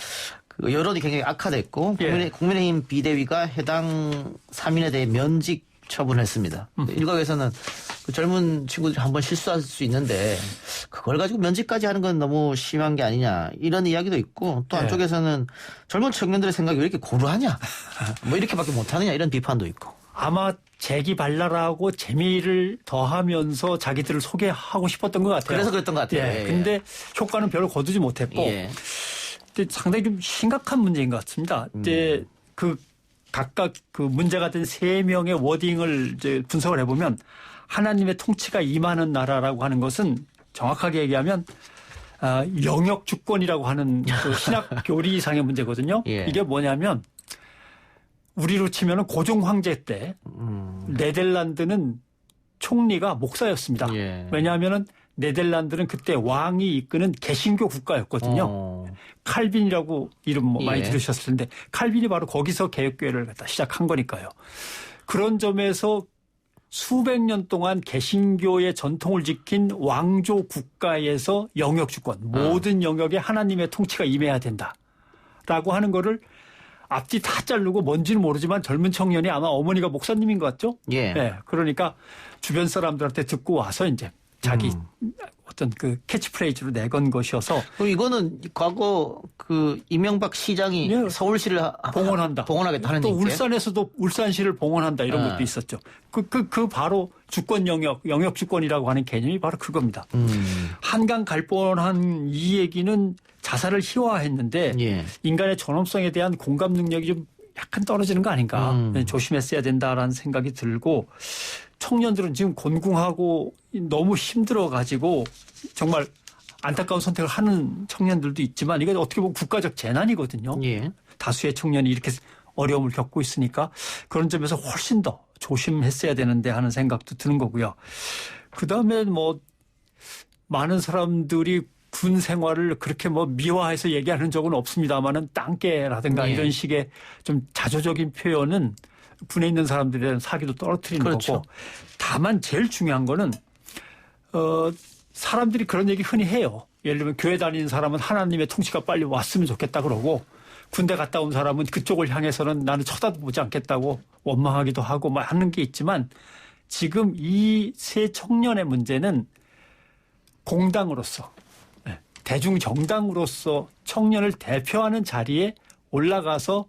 그 여론이 굉장히 악화됐고 예. 국민의힘 비대위가 해당 3인에 대해 면직 처분했습니다. 일각에서는 그 젊은 친구들이 한번 실수할 수 있는데 그걸 가지고 면직까지 하는 건 너무 심한 게 아니냐 이런 이야기도 있고 또 한쪽에서는 젊은 청년들의 생각이 왜 이렇게 고루하냐 뭐 이렇게밖에 못하느냐 이런 비판도 있고 아마 재기발랄하고 재미를 더하면서 자기들을 소개하고 싶었던 것 같아요. 그래서 그랬던 것 같아요. 예. 근데 효과는 별로 거두지 못했고 예. 근데 상당히 좀 심각한 문제인 것 같습니다. 이제 그 각각 그 문제가 된 3명의 워딩을 이제 분석을 해보면 하나님의 통치가 임하는 나라라고 하는 것은 정확하게 얘기하면 영역 주권이라고 하는 그 신학 교리 이상의 문제거든요. 예. 이게 뭐냐면 우리로 치면은 고종 황제 때 네덜란드는 총리가 목사였습니다. 예. 왜냐하면은 네덜란드는 그때 왕이 이끄는 개신교 국가였거든요. 칼빈이라고 이름 많이 예. 들으셨을 텐데 칼빈이 바로 거기서 개혁교회를 갖다 시작한 거니까요. 그런 점에서 수백 년 동안 개신교의 전통을 지킨 왕조 국가에서 영역 주권, 모든 영역에 하나님의 통치가 임해야 된다라고 하는 거를 앞뒤 다 자르고 뭔지는 모르지만 젊은 청년이 아마 어머니가 목사님인 것 같죠? 예. 네, 그러니까 주변 사람들한테 듣고 와서 이제 자기 어떤 그 캐치프레이즈로 내건 것이어서. 이거는 과거 그 이명박 시장이 예. 서울시를 봉헌하겠다 하는 또 얘기죠. 울산에서도 울산시를 봉헌한다 이런 것도 있었죠. 그 바로 주권 영역 주권이라고 하는 개념이 바로 그겁니다. 한강 갈 뻔한 이 얘기는 자살을 희화했는데 예. 인간의 존엄성에 대한 공감 능력이 좀 약간 떨어지는 거 아닌가. 조심했어야 된다라는 생각이 들고 청년들은 지금 곤궁하고 너무 힘들어가지고 정말 안타까운 선택을 하는 청년들도 있지만 이게 어떻게 보면 국가적 재난이거든요. 예. 다수의 청년이 이렇게 어려움을 겪고 있으니까 그런 점에서 훨씬 더 조심했어야 되는데 하는 생각도 드는 거고요. 그다음에 뭐 많은 사람들이 군 생활을 그렇게 뭐 미화해서 얘기하는 적은 없습니다만은 땅깨라든가 예. 이런 식의 좀 자조적인 표현은 군에 있는 사람들의 사기도 떨어뜨리는 그렇죠. 거고 다만 제일 중요한 거는 사람들이 그런 얘기 흔히 해요. 예를 들면 교회 다니는 사람은 하나님의 통치가 빨리 왔으면 좋겠다 그러고 군대 갔다 온 사람은 그쪽을 향해서는 나는 쳐다보지 않겠다고 원망하기도 하고 막 하는 게 있지만 지금 이 세 청년의 문제는 공당으로서 대중정당으로서 청년을 대표하는 자리에 올라가서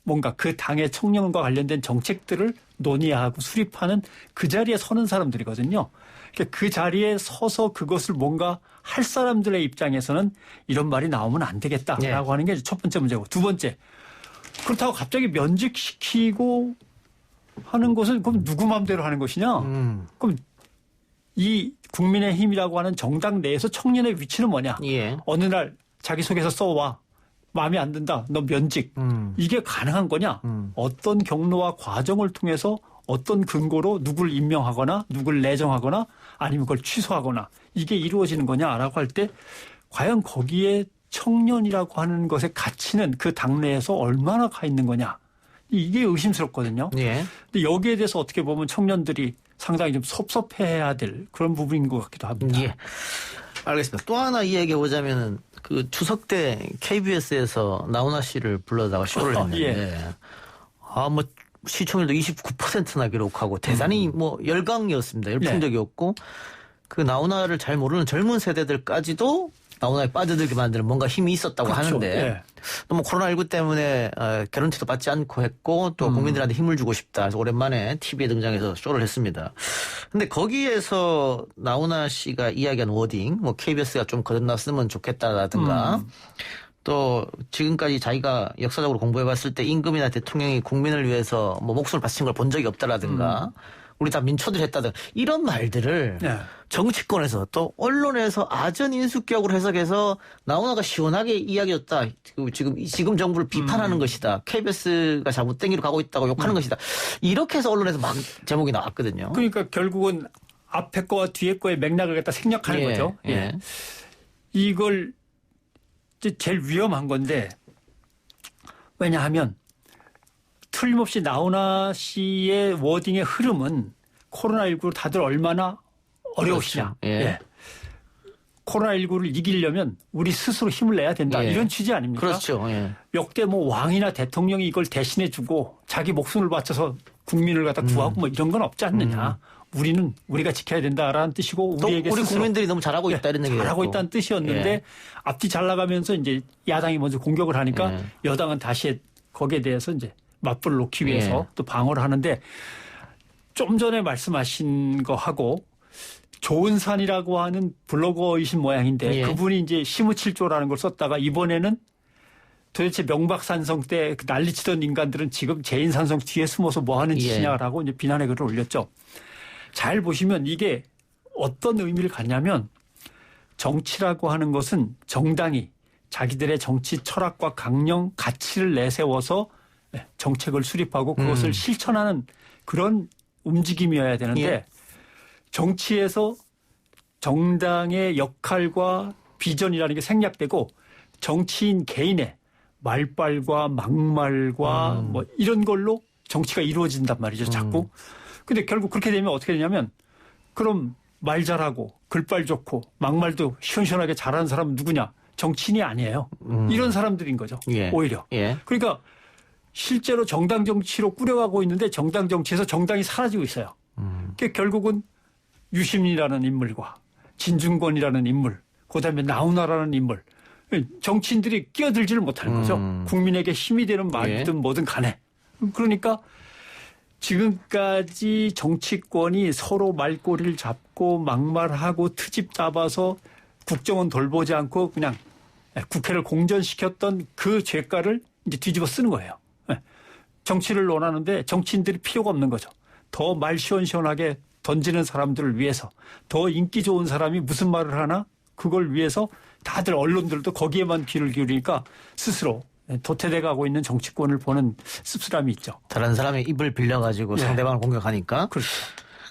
뭔가 그 당의 청년과 관련된 정책들을 논의하고 수립하는 그 자리에 서는 사람들이거든요. 그러니까 그 자리에 서서 그것을 뭔가 할 사람들의 입장에서는 이런 말이 나오면 안 되겠다라고 네. 하는 게 첫 번째 문제고 두 번째 그렇다고 갑자기 면직시키고 하는 것은 그럼 누구 마음대로 하는 것이냐? 그럼 이 국민의힘이라고 하는 정당 내에서 청년의 위치는 뭐냐? 예. 어느 날 자기소개서 써와. 마음에 안 든다. 너 면직. 이게 가능한 거냐? 어떤 경로와 과정을 통해서 어떤 근거로 누굴 임명하거나 누굴 내정하거나 아니면 그걸 취소하거나 이게 이루어지는 거냐라고 할 때 과연 거기에 청년이라고 하는 것의 가치는 그 당내에서 얼마나 가 있는 거냐? 이게 의심스럽거든요. 예. 근데 여기에 대해서 어떻게 보면 청년들이 상당히 좀 섭섭해해야 될 그런 부분인 것 같기도 합니다. 예. 알겠습니다. 또 하나 이야기해 보자면은 그 추석 때 KBS에서 나훈아 씨를 불러다가 쇼를 했는데 뭐 시청률도 29%나 기록하고 대단히 뭐 열광이었습니다. 열풍적이었고 그 나훈아를 잘 모르는 젊은 세대들까지도 나훈아에 빠져들게 만드는 뭔가 힘이 있었다고 그렇죠. 하는데 예. 또 뭐 코로나19 때문에 개런티도 받지 않고 했고 또 국민들한테 힘을 주고 싶다. 그래서 오랜만에 TV에 등장해서 쇼를 했습니다. 근데 거기에서 나훈아 씨가 이야기한 워딩, 뭐 KBS가 좀 거듭났으면 좋겠다라든가 또 지금까지 자기가 역사적으로 공부해봤을 때 임금이나 대통령이 국민을 위해서 뭐 목숨을 바친 걸 본 적이 없다라든가 우리 다 민초들 했다든가 이런 말들을 네. 정치권에서 또 언론에서 아전 인수격으로 해석해서 나훈아가 시원하게 이야기했다. 지금 정부를 비판하는 것이다. KBS가 잘못된 길로 가고 있다고 욕하는 것이다. 이렇게 해서 언론에서 막 제목이 나왔거든요. 그러니까 결국은 앞에 거와 뒤에 거의 맥락을 갖다 생략하는 거죠. 예. 이걸 이제 제일 위험한 건데 왜냐하면 틀림없이 나훈아 씨의 워딩의 흐름은 코로나19로 다들 얼마나 어려우시냐. 그렇죠. 예. 코로나19를 이기려면 우리 스스로 힘을 내야 된다. 예. 이런 취지 아닙니까? 그렇죠. 예. 역대 뭐 왕이나 대통령이 이걸 대신해 주고 자기 목숨을 바쳐서 국민을 갖다 구하고 뭐 이런 건 없지 않느냐. 우리가 지켜야 된다라는 뜻이고 우리에게 우리 스스로 국민들이 너무 잘하고 있다 이런 얘기예요. 잘하고 있다는 뜻이었는데 예. 앞뒤 잘 나가면서 이제 야당이 먼저 공격을 하니까 예. 여당은 다시 거기에 대해서 이제 맞불을 놓기 위해서 예. 또 방어를 하는데 좀 전에 말씀하신 거 하고 조은산이라고 하는 블로거이신 모양인데 예. 그분이 이제 심우칠조라는 걸 썼다가 이번에는 도대체 명박산성 때 난리치던 인간들은 지금 제인산성 뒤에 숨어서 뭐 하는 짓이냐라고 이제 비난의 글을 올렸죠. 잘 보시면 이게 어떤 의미를 갖냐면 정치라고 하는 것은 정당이 자기들의 정치 철학과 강령 가치를 내세워서 정책을 수립하고 그것을 실천하는 그런 움직임이어야 되는데 예. 정치에서 정당의 역할과 비전이라는 게 생략되고 정치인 개인의 말빨과 막말과 뭐 이런 걸로 정치가 이루어진단 말이죠. 자꾸. 근데 결국 그렇게 되면 어떻게 되냐면 그럼 말 잘하고 글발 좋고 막말도 시원시원하게 잘하는 사람은 누구냐? 정치인이 아니에요. 이런 사람들인 거죠. 예. 오히려. 예. 그러니까 실제로 정당 정치로 꾸려가고 있는데 정당 정치에서 정당이 사라지고 있어요. 그러니까 결국은 유심이라는 인물과 진중권이라는 인물, 그다음에 나훈아라는 인물, 정치인들이 끼어들지를 못하는 거죠. 국민에게 힘이 되는 말이든 뭐든 간에. 그러니까 지금까지 정치권이 서로 말꼬리를 잡고 막말하고 트집 잡아서 국정원 돌보지 않고 그냥 국회를 공전시켰던 그 죄가를 이제 뒤집어 쓰는 거예요. 정치를 논하는데 정치인들이 필요가 없는 거죠. 더 말 시원시원하게 던지는 사람들을 위해서, 더 인기 좋은 사람이 무슨 말을 하나 그걸 위해서 다들 언론들도 거기에만 귀를 기울이니까 스스로 도태돼 가고 있는 정치권을 보는 씁쓸함이 있죠. 다른 사람의 입을 빌려가지고 상대방을 공격하니까. 그렇죠.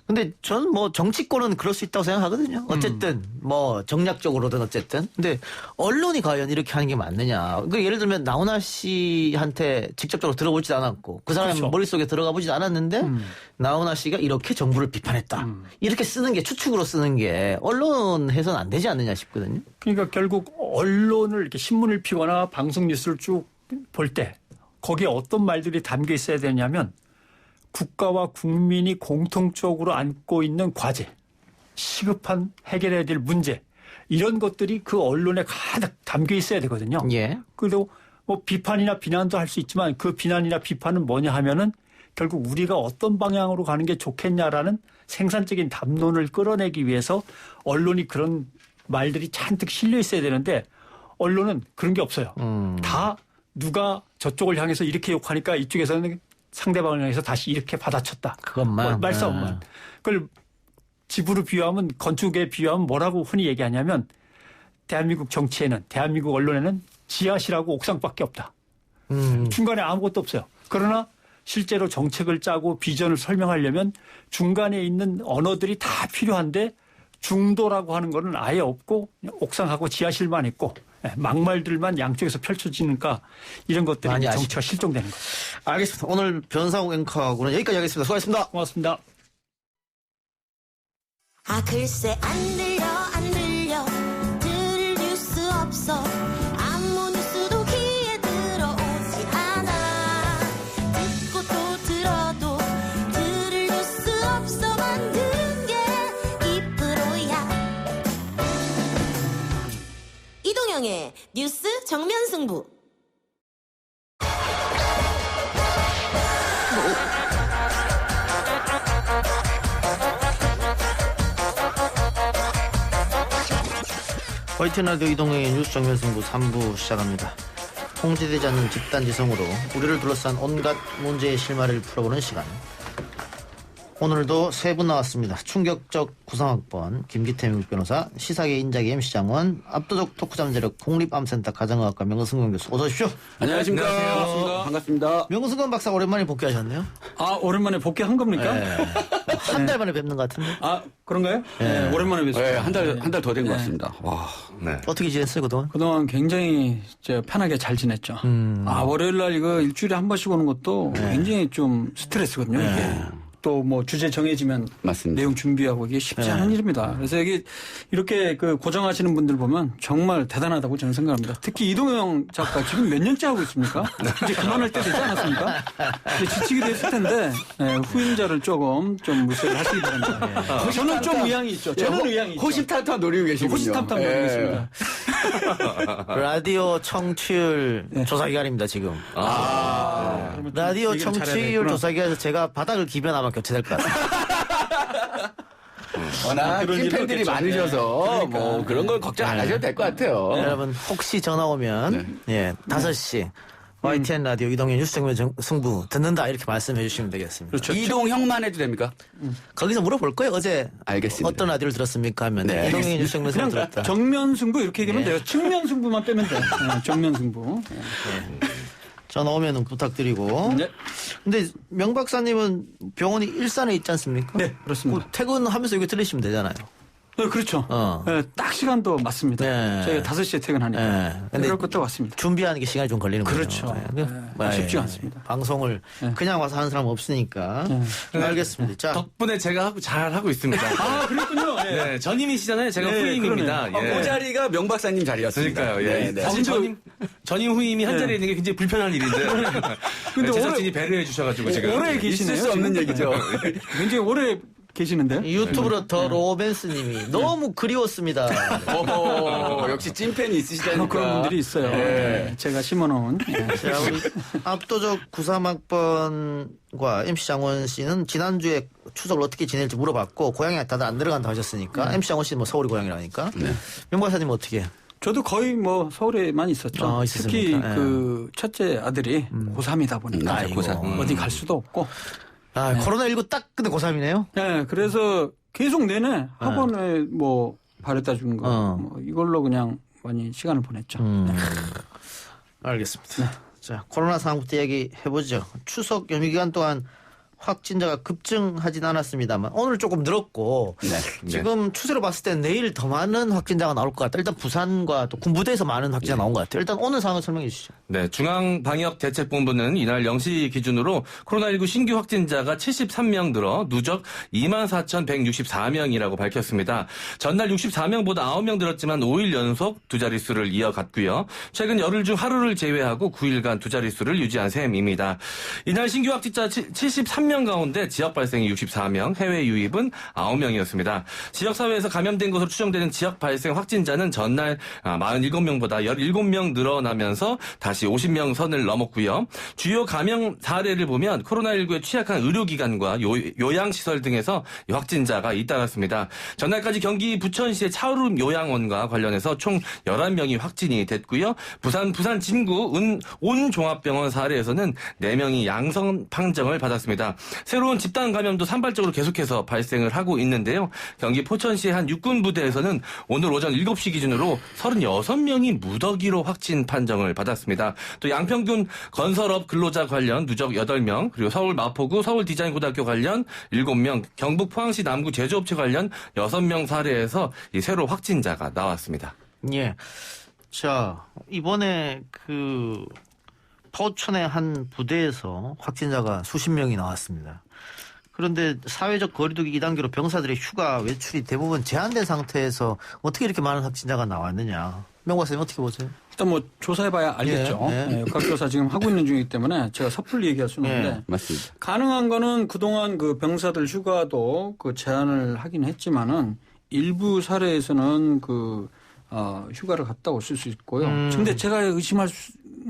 근데 저는 뭐 정치권은 그럴 수 있다고 생각하거든요. 어쨌든 뭐 정략적으로든 어쨌든. 근데 언론이 과연 이렇게 하는 게 맞느냐. 그 예를 들면 나훈아 씨한테 직접적으로 들어보지도 않았고 그 사람 그렇죠. 머릿속에 들어가 보지도 않았는데 나훈아 씨가 이렇게 정부를 비판했다. 이렇게 쓰는 게 추측으로 쓰는 게 언론에서는 안 되지 않느냐 싶거든요. 그러니까 결국 언론을 이렇게 신문을 피거나 방송 뉴스를 쭉 볼 때 거기에 어떤 말들이 담겨 있어야 되냐면 국가와 국민이 공통적으로 안고 있는 과제, 시급한 해결해야 될 문제 이런 것들이 그 언론에 가득 담겨 있어야 되거든요. 예. 그리고 뭐 비판이나 비난도 할 수 있지만 그 비난이나 비판은 뭐냐 하면은 결국 우리가 어떤 방향으로 가는 게 좋겠냐라는 생산적인 담론을 끌어내기 위해서 언론이 그런 말들이 잔뜩 실려 있어야 되는데 언론은 그런 게 없어요. 다 누가 저쪽을 향해서 이렇게 욕하니까 이쪽에서는 상대방을 향해서 다시 이렇게 받아쳤다. 그것만. 말싸움만. 그걸 집으로 비유하면 건축에 비유하면 뭐라고 흔히 얘기하냐면 대한민국 정치에는 대한민국 언론에는 지하실하고 옥상밖에 없다. 중간에 아무것도 없어요. 그러나 실제로 정책을 짜고 비전을 설명하려면 중간에 있는 언어들이 다 필요한데 중도라고 하는 거는 아예 없고 옥상하고 지하실만 있고 막말들만 양쪽에서 펼쳐지니까 이런 것들이 정치가 실종되는 거죠. 알겠습니다. 오늘 변상욱 앵커하고는 여기까지 하겠습니다. 수고하셨습니다. 고맙습니다. 아 글쎄 안 들려 들을 뉴스 없어 아무 뉴스도 귀에 들어오지 않아 듣고 또 들어도 들을 뉴스 없어 만든 게 이 프로야 이동영의 뉴스 정면 승부. YTN 라디오 이동영의 뉴스 정면 승부 3부 시작합니다. 통제되지 않는 집단지성으로 우리를 둘러싼 온갖 문제의 실마리를 풀어보는 시간. 오늘도 세 분 나왔습니다. 충격적 구상학번 김기태 변호사, 시사계 인자계 MC장원, 압도적 토크 잠재력 국립암센터 가정의학과 명승건 교수, 어서 오십시오. 안녕하십니까. 안녕하십니까. 반갑습니다. 명승건 박사 오랜만에 복귀하셨네요. 아, 오랜만에 복귀한 겁니까? 네. 한 달 만에 뵙는 것 같은데. 아, 그런가요? 네. 오랜만에 뵙습니다. 네, 한 달 더 된 것 같습니다. 와. 네. 어떻게 지냈어요, 그동안? 그동안 굉장히 편하게 잘 지냈죠. 월요일 날 이거 일주일에 한 번씩 오는 것도 굉장히 좀 스트레스거든요, 이게. 또 뭐 주제 정해지면 맞습니다. 내용 준비하고 이게 쉽지 않은 일입니다. 그래서 이게 이렇게 그 고정하시는 분들 보면 정말 대단하다고 저는 생각합니다. 특히 이동영 작가 지금 몇 년째 하고 있습니까? 이제 그만할 때 되지 않았습니까? 이제 지치기도 했을 텐데 후임자를 좀 무시를 하시기 바랍니다. 저는 좀 의향이 있죠. 저는 의향이 있죠. 호시탐탐 노리고 계시군요. 호시탐탐 노리고 있습니다. 라디오 청취율 조사 기간입니다, 지금. 라디오 청취율 조사 기간에서 제가 바닥을 기변 아마 교체될 것 같아요. 워낙 팬들이 많으셔서 그러니까. 뭐 그런 걸 걱정 안 하셔도 될 것 같아요. 여러분 혹시 전화 오면 5시 YTN 라디오 이동현 뉴스 정면 승부 듣는다 이렇게 말씀해 주시면 되겠습니다. 그렇죠. 이동형만 해도 됩니까? 거기서 물어볼 거예요. 어제 알겠습니다. 어떤 라디오를 들었습니까 하면 이동현 뉴스 정면 승부 들었다. 정면 승부 이렇게 얘기하면 돼요. 측면 승부만 빼면 돼요. 정면 승부. 전화 오면 부탁드리고. 네. 근데 명 박사님은 병원이 일산에 있지 않습니까? 네, 그렇습니다. 퇴근하면서 여기 들리시면 되잖아요. 그렇죠. 네, 딱 시간도 맞습니다. 네. 저희가 5시에 퇴근하니까. 네. 근데 그럴 것도 같습니다. 준비하는 게 시간이 좀 걸리는 거죠. 그렇죠. 쉽지가 않습니다. 방송을 그냥 와서 하는 사람 없으니까. 알겠습니다. 자. 덕분에 제가 잘 하고 있습니다. 아, 그랬군요. 네, 전임이시잖아요. 제가 후임입니다. 그 자리가 명 박사님 자리였습니다. 그러니까요. 예. 사실 전임 후임이 한 자리에 있는 게 굉장히 불편한 일인데. 근데 제작진이 배려해 주셔가지고 지금 오래 계시네요. 있을 수 없는 얘기죠. 굉장히 오래 계시는데요? 유튜브로 더 로맨스님이 너무 그리웠습니다. 역시 찐팬이 있으시다니까. 그런 분들이 있어요. 네. 제가 심어놓은. 자, 우리 압도적 93학번과 MC 장원 씨는 지난주에 추석을 어떻게 지낼지 물어봤고 고향에 다들 안 들어간다고 하셨으니까 MC 장원 씨는 뭐 서울이 고향이라니까. 명박사님은 어떻게? 저도 거의 뭐 서울에만 있었죠. 특히 그 첫째 아들이 고3이다 보니까 어디 갈 수도 없고. 코로나19 딱 근데 고3이네요? 네, 그래서 계속 내내 학원에 뭐 바래다 준 거, 뭐 이걸로 그냥 많이 시간을 보냈죠. 알겠습니다. 자, 코로나 상황부터 얘기해보죠. 추석 연휴 기간 동안 확진자가 급증하진 않았습니다만 오늘 조금 늘었고 지금 추세로 봤을 때 내일 더 많은 확진자가 나올 것 같다. 일단 부산과 또 군부대에서 많은 확진자가 나온 것 같아요. 일단 오늘 상황을 설명해 주시죠. 네, 중앙방역대책본부는 이날 0시 기준으로 코로나19 신규 확진자가 73명 늘어 누적 24,164명이라고 밝혔습니다. 전날 64명보다 9명 늘었지만 5일 연속 두 자릿수를 이어갔고요. 최근 열흘 중 하루를 제외하고 9일간 두 자릿수를 유지한 셈입니다. 이날 신규 확진자 73명 가운데 지역 발생이 64명, 해외 유입은 9명이었습니다. 지역사회에서 감염된 것으로 추정되는 지역 발생 확진자는 전날 47명보다 17명 늘어나면서 다시 50명 선을 넘었고요. 주요 감염 사례를 보면 코로나19에 취약한 의료기관과 요양시설 등에서 확진자가 잇따랐습니다. 전날까지 경기 부천시의 차오름 요양원과 관련해서 총 11명이 확진이 됐고요. 부산 진구 온종합병원 사례에서는 4명이 양성 판정을 받았습니다. 새로운 집단 감염도 산발적으로 계속해서 발생을 하고 있는데요. 경기 포천시의 한 육군 부대에서는 오늘 오전 7시 기준으로 36명이 무더기로 확진 판정을 받았습니다. 또 양평군 건설업 근로자 관련 누적 8명, 그리고 서울 마포구 서울디자인고등학교 관련 7명, 경북 포항시 남구 제조업체 관련 6명 사례에서 이 새로 확진자가 나왔습니다. 예. 자, 이번에 포천의 한 부대에서 확진자가 수십 명이 나왔습니다. 그런데 사회적 거리두기 2단계로 병사들의 휴가 외출이 대부분 제한된 상태에서 어떻게 이렇게 많은 확진자가 나왔느냐. 명 박사님 어떻게 보세요? 일단 뭐 조사해봐야 알겠죠. 역학조사 지금 하고 있는 중이기 때문에 제가 섣불리 얘기할 수는 없는데 맞습니다. 가능한 거는 그동안 그 병사들 휴가도 그 제한을 하긴 했지만은 일부 사례에서는 휴가를 갔다 오실 수 있고요. 근데 제가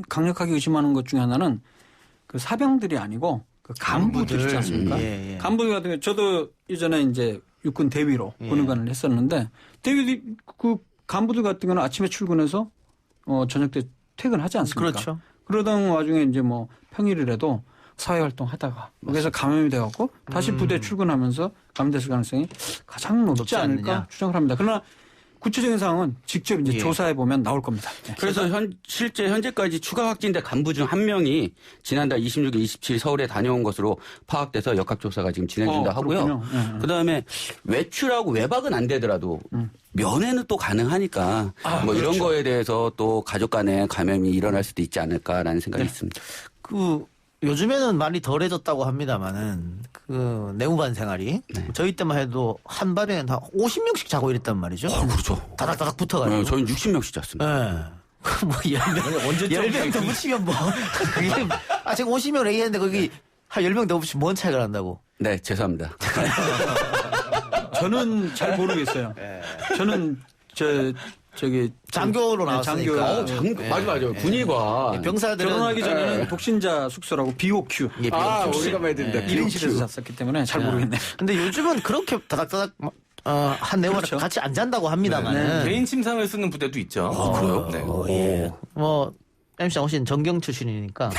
강력하게 의심하는 것 중에 하나는 그 사병들이 아니고 그 간부들 있지 않습니까? 간부들 같은 경우 저도 예전에 이제 육군 대위로 군의관을 했었는데 대위 그 간부들 같은 경우는 아침에 출근해서 저녁 때 퇴근하지 않습니까? 그렇죠. 그러던 와중에 이제 뭐 평일이라도 사회활동 하다가 그래서 감염이 돼갖고 다시 부대 출근하면서 감염됐을 가능성이 가장 높지 않을까 추정을 합니다. 그러나 구체적인 상황은 직접 이제 조사해 보면 나올 겁니다. 그래서 실제 현재까지 추가 확진자 간부 중 한 명이 지난달 26일, 27일 서울에 다녀온 것으로 파악돼서 역학조사가 지금 진행 중이다 하고요. 그다음에 외출하고 외박은 안 되더라도 면회는 또 가능하니까 뭐 이런 거에 대해서 또 가족 간에 감염이 일어날 수도 있지 않을까라는 생각이 있습니다. 요즘에는 많이 덜해졌다고 합니다만은 내무반 생활이 저희 때만 해도 한 발에 다 50명씩 자고 이랬단 말이죠. 그렇죠. 다닥다닥 붙어가지고. 저희는 60명씩 잤습니다. 뭐 10명 더 붙이면 뭐 그게 제가 50명 얘기했는데 거기 한 10명 더 붙이면 뭔 차이가 난다고. 네, 죄송합니다. 저는 잘 모르겠어요. 저는 저기 장교로 나왔으니까. 맞아요. 군의관. 병사들은 결혼하기 전에는 독신자 숙소라고 BOQ. 우리가 봐야 된다. 1인실에서 잤었기 때문에 잘 모르겠네. 근데 요즘은 그렇게 다닥다닥 한 네모를 같이 안 잔다고 합니다만. 개인 침상을 쓰는 부대도 있죠. 그래요? 네. MC 장호 씨는 정경 출신이니까.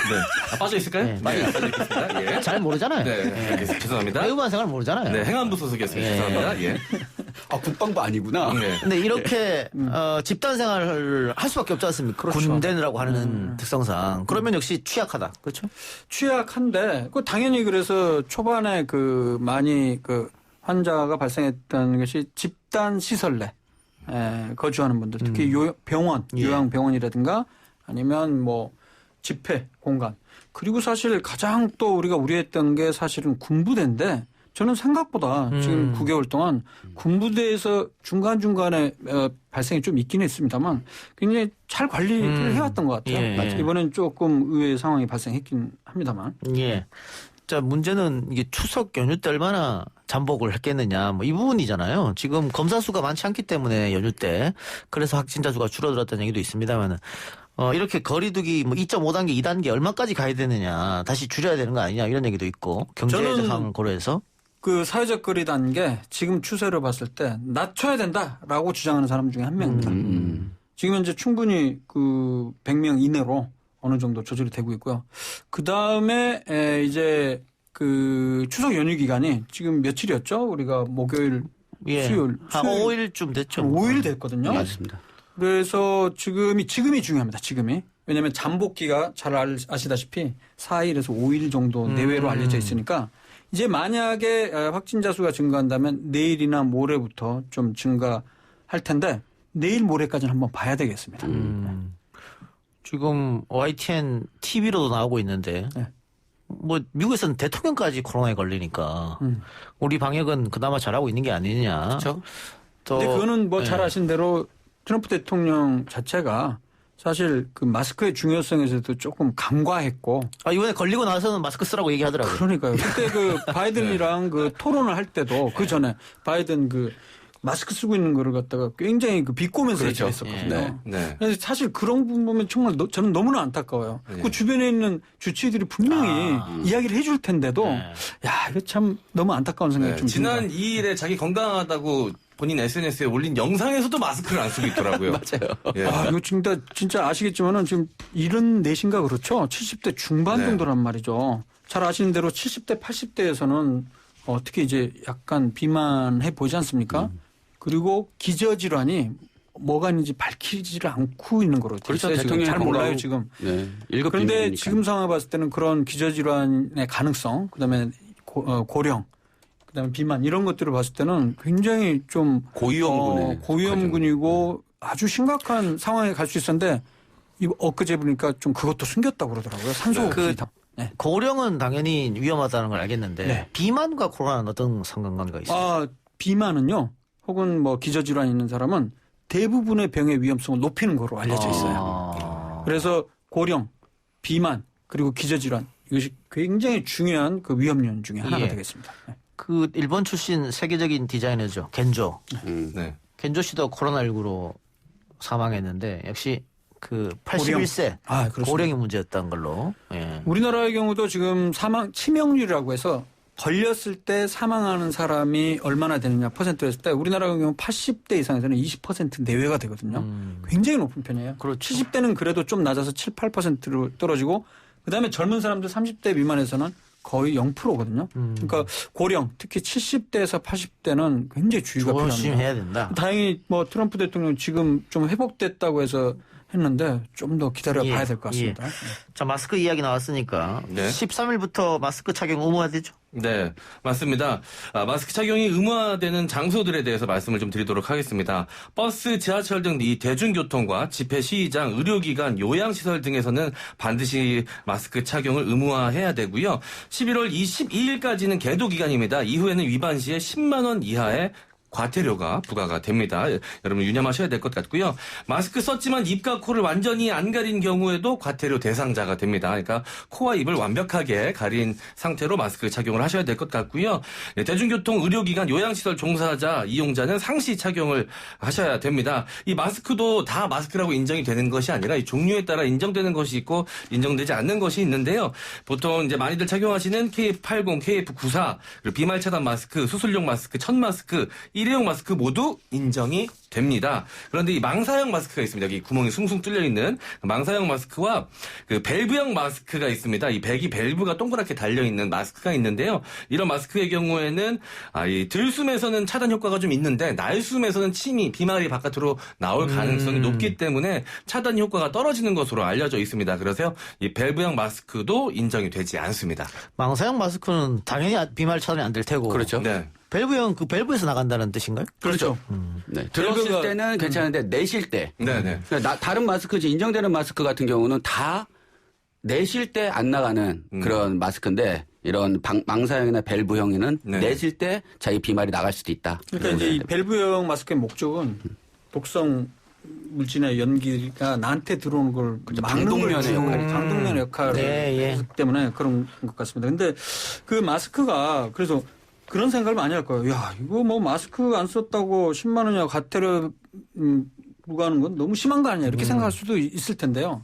빠져 있을까요? 네. 빠져 있겠습니다. 잘 모르잖아요. 네. 죄송합니다. 내무반 생활 모르잖아요. 네, 행안부 소속이었습니다. 죄송합니다. 국방부 아니구나. 근데 이렇게 집단 생활을 할 수밖에 없지 않습니까? 그렇죠. 군대라고 하는 특성상. 그러면 역시 취약하다. 그렇죠? 취약한데 당연히 그래서 초반에 많이 환자가 발생했던 것이 집단 시설 내 거주하는 분들, 특히 병원, 요양병원이라든가 아니면 뭐 집회 공간. 그리고 사실 가장 또 우리가 우려했던 게 사실은 군부대인데 저는 생각보다 지금 9개월 동안 군부대에서 중간중간에 발생이 좀 있긴 했습니다만 굉장히 잘 관리를 해왔던 것 같아요. 예. 이번엔 조금 의외의 상황이 발생했긴 합니다만. 예. 자, 문제는 이게 추석 연휴 때 얼마나 잠복을 했겠느냐, 뭐 이 부분이잖아요. 지금 검사 수가 많지 않기 때문에 연휴 때 그래서 확진자 수가 줄어들었다는 얘기도 있습니다만은 이렇게 거리두기 뭐 2.5단계, 2단계 얼마까지 가야 되느냐, 다시 줄여야 되는 거 아니냐 이런 얘기도 있고 경제적 상황을 고려해서 그 사회적 거리 단계 지금 추세로 봤을 때 낮춰야 된다라고 주장하는 사람 중에 한 명입니다. 지금 현재 충분히 그 100명 이내로 어느 정도 조절이 되고 있고요. 그 다음에 이제 그 추석 연휴 기간이 지금 며칠이었죠? 우리가 목요일, 수요일 한 5일쯤 됐죠. 5일 됐거든요. 맞습니다. 그래서 지금이 중요합니다. 지금이. 왜냐하면 잠복기가 잘 아시다시피 4일에서 5일 정도 내외로 알려져 있으니까 이제 만약에 확진자 수가 증가한다면 내일이나 모레부터 좀 증가할 텐데 내일 모레까지는 한번 봐야 되겠습니다. 지금 YTN TV로도 나오고 있는데 뭐 미국에서는 대통령까지 코로나에 걸리니까 우리 방역은 그나마 잘하고 있는 게 아니냐. 그렇죠. 근데 그거는 뭐 잘 아신 대로 트럼프 대통령 자체가 사실 그 마스크의 중요성에서도 조금 간과했고. 이번에 걸리고 나서는 마스크 쓰라고 얘기하더라고요. 그러니까요. 그때 그 바이든이랑 그 토론을 할 때도 그 전에 바이든 그 마스크 쓰고 있는 거를 갖다가 굉장히 그 비꼬면서 그렇죠. 얘기했었거든요. 그래서 사실 그런 부분 보면 정말 저는 너무나 안타까워요. 그 주변에 있는 주치의들이 분명히 이야기를 해줄 텐데도 야, 이거 참 너무 안타까운 생각이 좀 지난 듭니다. 2일에 자기 건강하다고 본인 SNS에 올린 영상에서도 마스크를 안 쓰고 있더라고요. 맞아요. 예. 이거 진짜 아시겠지만은 지금 74인가 그렇죠? 70대 중반 정도란 말이죠. 잘 아시는 대로 70대, 80대에서는 특히 이제 약간 비만해 보이지 않습니까? 그리고 기저질환이 뭐가 있는지 밝히지를 않고 있는 거로. 그렇죠. 대통령이 잘 몰라요, 지금. 네. 그런데 지금 상황을 봤을 때는 그런 기저질환의 가능성, 그다음에 고령, 그다음에 비만 이런 것들을 봤을 때는 굉장히 좀 고위험군이고 아주 심각한 상황에 갈 수 있었는데 엊그제 보니까 좀 그것도 숨겼다고 그러더라고요. 산소 고령은 당연히 위험하다는 걸 알겠는데 비만과 코로나는 어떤 상관관계가 있어요? 비만은요, 혹은 뭐 기저질환 있는 사람은 대부분의 병의 위험성을 높이는 거로 알려져 있어요. 그래서 고령, 비만 그리고 기저질환 이것이 굉장히 중요한 그 위험군 중에 하나가 되겠습니다. 그 일본 출신 세계적인 디자이너죠. 겐조. 겐조 씨도 코로나19로 사망했는데 역시 그 81세 고령이 문제였던 걸로. 우리나라의 경우도 지금 치명률이라고 해서 걸렸을 때 사망하는 사람이 얼마나 되느냐 퍼센트로 했을 때 우리나라 같은 경우 80대 이상에서는 20% 내외가 되거든요. 굉장히 높은 편이에요. 70대는 그래도 좀 낮아서 7, 8%로 떨어지고 그다음에 젊은 사람들 30대 미만에서는 거의 0%거든요. 그러니까 고령, 특히 70대에서 80대는 굉장히 주의가 필요합니다. 조심해야 된다. 다행히 뭐 트럼프 대통령 지금 좀 회복됐다고 해서 했는데 좀 더 기다려봐야 될 것 같습니다. 자, 마스크 이야기 나왔으니까 13일부터 마스크 착용 의무화되죠? 네, 맞습니다. 마스크 착용이 의무화되는 장소들에 대해서 말씀을 좀 드리도록 하겠습니다. 버스, 지하철 등 이 대중교통과 집회, 시위장, 의료기관, 요양시설 등에서는 반드시 마스크 착용을 의무화해야 되고요. 11월 22일까지는 계도 기간입니다. 이후에는 위반 시에 10만 원 이하의 과태료가 부과가 됩니다. 여러분 유념하셔야 될 것 같고요. 마스크 썼지만 입과 코를 완전히 안 가린 경우에도 과태료 대상자가 됩니다. 그러니까 코와 입을 완벽하게 가린 상태로 마스크 착용을 하셔야 될 것 같고요. 대중교통, 의료기관, 요양시설 종사자, 이용자는 상시 착용을 하셔야 됩니다. 이 마스크도 다 마스크라고 인정이 되는 것이 아니라 이 종류에 따라 인정되는 것이 있고 인정되지 않는 것이 있는데요. 보통 이제 많이들 착용하시는 KF80, KF94, 그리고 비말 차단 마스크, 수술용 마스크, 천 마스크, 일회용 마스크 모두 인정이 됩니다. 그런데 이 망사형 마스크가 있습니다. 여기 구멍이 숭숭 뚫려 있는 망사형 마스크와 그 밸브형 마스크가 있습니다. 이 밸브가 동그랗게 달려 있는 마스크가 있는데요. 이런 마스크의 경우에는 이 들숨에서는 차단 효과가 좀 있는데 날숨에서는 침이 비말이 바깥으로 나올 가능성이 높기 때문에 차단 효과가 떨어지는 것으로 알려져 있습니다. 그래서 이 밸브형 마스크도 인정이 되지 않습니다. 망사형 마스크는 당연히 비말 차단이 안 될 테고. 그렇죠. 네. 밸브형 그 밸브에서 나간다는 뜻인가요? 그렇죠. 네. 들었을 때는 괜찮은데 내쉴 때. 네네. 다른 마스크, 인정되는 마스크 같은 경우는 다 내쉴 때 안 나가는 그런 마스크인데 이런 망사형이나 밸브형에는 내쉴 때 자기 비말이 나갈 수도 있다. 그러니까 이제 이 밸브형 마스크의 목적은 독성 물질이나 연기가 나한테 들어오는 걸 막는 걸 방독면의 역할을 하기 때문에 그런 것 같습니다. 근데 그 마스크가 그래서 그런 생각을 많이 할 거예요. 야, 이거 뭐 마스크 안 썼다고 10만 원이야 과태료 부과하는 건 너무 심한 거 아니냐 이렇게 생각할 수도 있을 텐데요.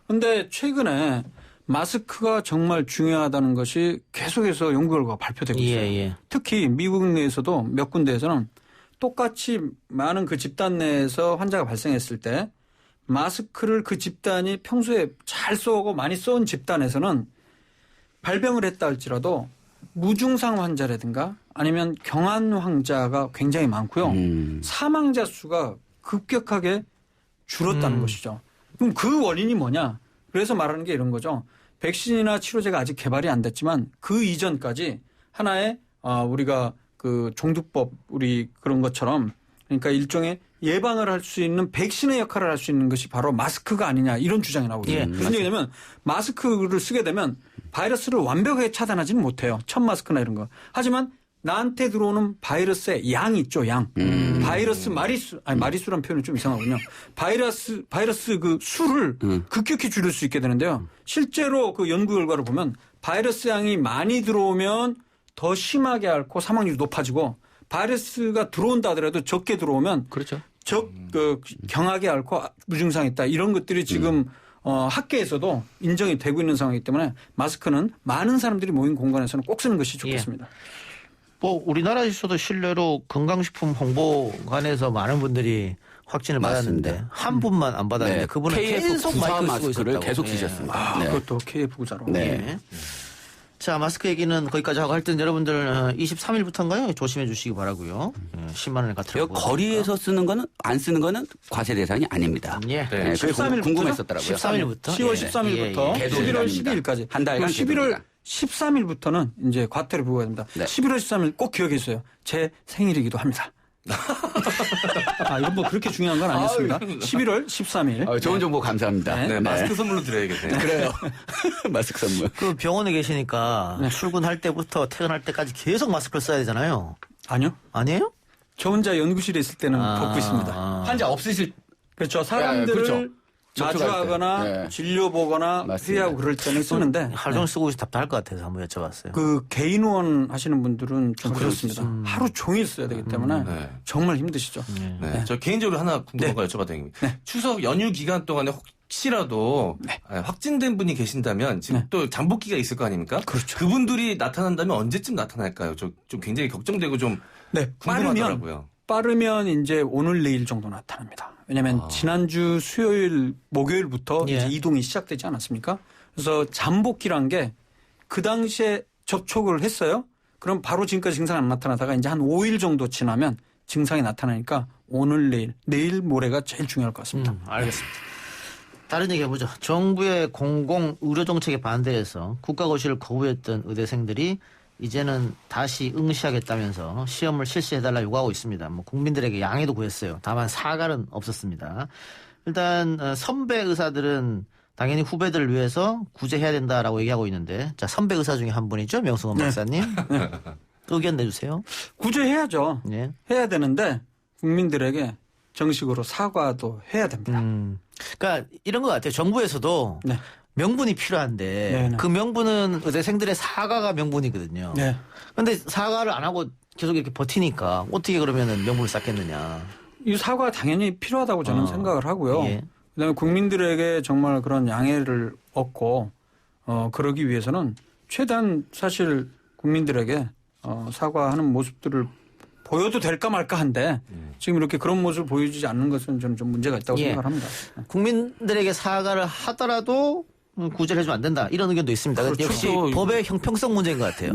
그런데 최근에 마스크가 정말 중요하다는 것이 계속해서 연구 결과가 발표되고 있어요. 특히 미국 내에서도 몇 군데에서는 똑같이 많은 그 집단 내에서 환자가 발생했을 때 마스크를 그 집단이 평소에 잘 써오고 많이 써온 집단에서는 발병을 했다 할지라도 무증상 환자라든가 아니면 경한 환자가 굉장히 많고요. 사망자 수가 급격하게 줄었다는 것이죠. 그럼 그 원인이 뭐냐? 그래서 말하는 게 이런 거죠. 백신이나 치료제가 아직 개발이 안 됐지만 그 이전까지 하나의 우리가 그 종두법 우리 그런 것처럼 그러니까 일종의 예방을 할 수 있는 백신의 역할을 할 수 있는 것이 바로 마스크가 아니냐 이런 주장이 나오고 있습니다. 무슨 얘기냐면 마스크를 쓰게 되면 바이러스를 완벽하게 차단하지는 못해요. 첫 마스크나 이런 거. 하지만 나한테 들어오는 바이러스의 양이 있죠. 양. 바이러스 마리수라는 표현은 좀 이상하군요. 바이러스 그 수를 급격히 줄일 수 있게 되는데요. 실제로 그 연구 결과를 보면 바이러스 양이 많이 들어오면 더 심하게 앓고 사망률이 높아지고 바이러스가 들어온다 하더라도 적게 들어오면 경하게 앓고 무증상이 있다. 이런 것들이 지금 학계에서도 인정이 되고 있는 상황이기 때문에 마스크는 많은 사람들이 모인 공간에서는 꼭 쓰는 것이 좋겠습니다. 뭐 우리나라에서도 실례로 건강식품 홍보관에서 많은 분들이 확진을 받았는데 한 분만 안 받았는데 그분은 계속 마스크를 계속 쓰셨습니다. 그것도 KF94로. 네. 자, 마스크 얘기는 거기까지 하고 하여튼 여러분들 23일부터인가요? 조심해 주시기 바라고요. 10만 원을 갖더라고요. 거리에서 쓰는 거는 안 쓰는 거는 과세 대상이 아닙니다. 예. 네, 13일 궁금했었더라고요. 13일부터 10월 13일부터 11월 12일까지 한 달간 11월 13일부터는 이제 과태료 부과가 됩니다. 11월 13일 꼭 기억해 주세요. 제 생일이기도 합니다. 이건 뭐 그렇게 중요한 건 아니었습니다. 11월 13일. 좋은 정보 감사합니다. 네, 마스크 선물로 드려야겠네요. 그래요. 마스크 선물. 그 병원에 계시니까 출근할 때부터 퇴근할 때까지 계속 마스크를 써야 되잖아요. 아니요. 아니에요? 저 혼자 연구실에 있을 때는 벗고 있습니다. 환자 없으실 그렇죠. 사람들을 그렇죠. 마주하거나 진료 보거나 회의하고 그럴 때는 쓰는데 하루 종일 쓰고 있어 답답할 것 같아서 한번 여쭤봤어요. 그 개인원 하시는 분들은 좀 그렇습니다. 하루 종일 써야 되기 때문에 정말 힘드시죠. 저 개인적으로 하나 궁금한 거 여쭤봐도 됩니다. 추석 연휴 기간 동안에 혹시라도 확진된 분이 계신다면 지금 또 잠복기가 있을 거 아닙니까? 그렇죠. 그분들이 나타난다면 언제쯤 나타날까요? 좀 굉장히 걱정되고 좀 궁금하더라고요. 빠르면 이제 오늘 내일 정도 나타납니다. 왜냐하면 지난주 수요일 목요일부터 이제 이동이 시작되지 않았습니까? 그래서 잠복기란 게 그 당시에 접촉을 했어요. 그럼 바로 지금까지 증상이 안 나타나다가 이제 한 5일 정도 지나면 증상이 나타나니까 오늘 내일 모레가 제일 중요할 것 같습니다. 알겠습니다. 다른 얘기 해보죠. 정부의 공공 의료 정책에 반대해서 국가고시를 거부했던 의대생들이 이제는 다시 응시하겠다면서 시험을 실시해달라 요구하고 있습니다. 뭐 국민들에게 양해도 구했어요. 다만 사과는 없었습니다. 일단 선배 의사들은 당연히 후배들을 위해서 구제해야 된다라고 얘기하고 있는데, 자, 선배 의사 중에 한 분이죠, 명승원 박사님. 의견 내주세요. 구제해야죠. 해야 되는데 국민들에게 정식으로 사과도 해야 됩니다. 그러니까 이런 것 같아요. 정부에서도 명분이 필요한데 그 명분은 의대생들의 사과가 명분이거든요. 그런데 사과를 안 하고 계속 이렇게 버티니까 어떻게 그러면 명분을 쌓겠느냐. 이 사과가 당연히 필요하다고 저는 생각을 하고요. 그다음에 국민들에게 정말 그런 양해를 얻고 그러기 위해서는 최대한 사실 국민들에게 사과하는 모습들을 보여도 될까 말까 한데 지금 이렇게 그런 모습을 보여주지 않는 것은 저는 좀 문제가 있다고 생각을 합니다. 국민들에게 사과를 하더라도 구제를 해주면 안 된다. 이런 의견도 있습니다. 그렇죠. 역시 법의 형평성 문제인 것 같아요.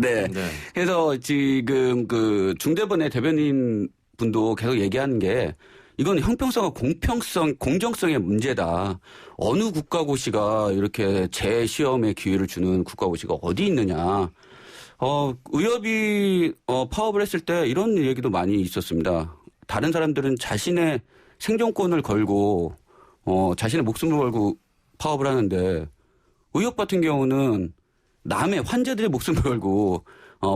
그래서 지금 그 중대본의 대변인 분도 계속 얘기하는 게 이건 형평성과 공평성, 공정성의 문제다. 어느 국가고시가 이렇게 재시험의 기회를 주는 국가고시가 어디 있느냐. 의협이 파업을 했을 때 이런 얘기도 많이 있었습니다. 다른 사람들은 자신의 생존권을 걸고 자신의 목숨을 걸고 파업을 하는데 의협 같은 경우는 남의 환자들의 목숨을 걸고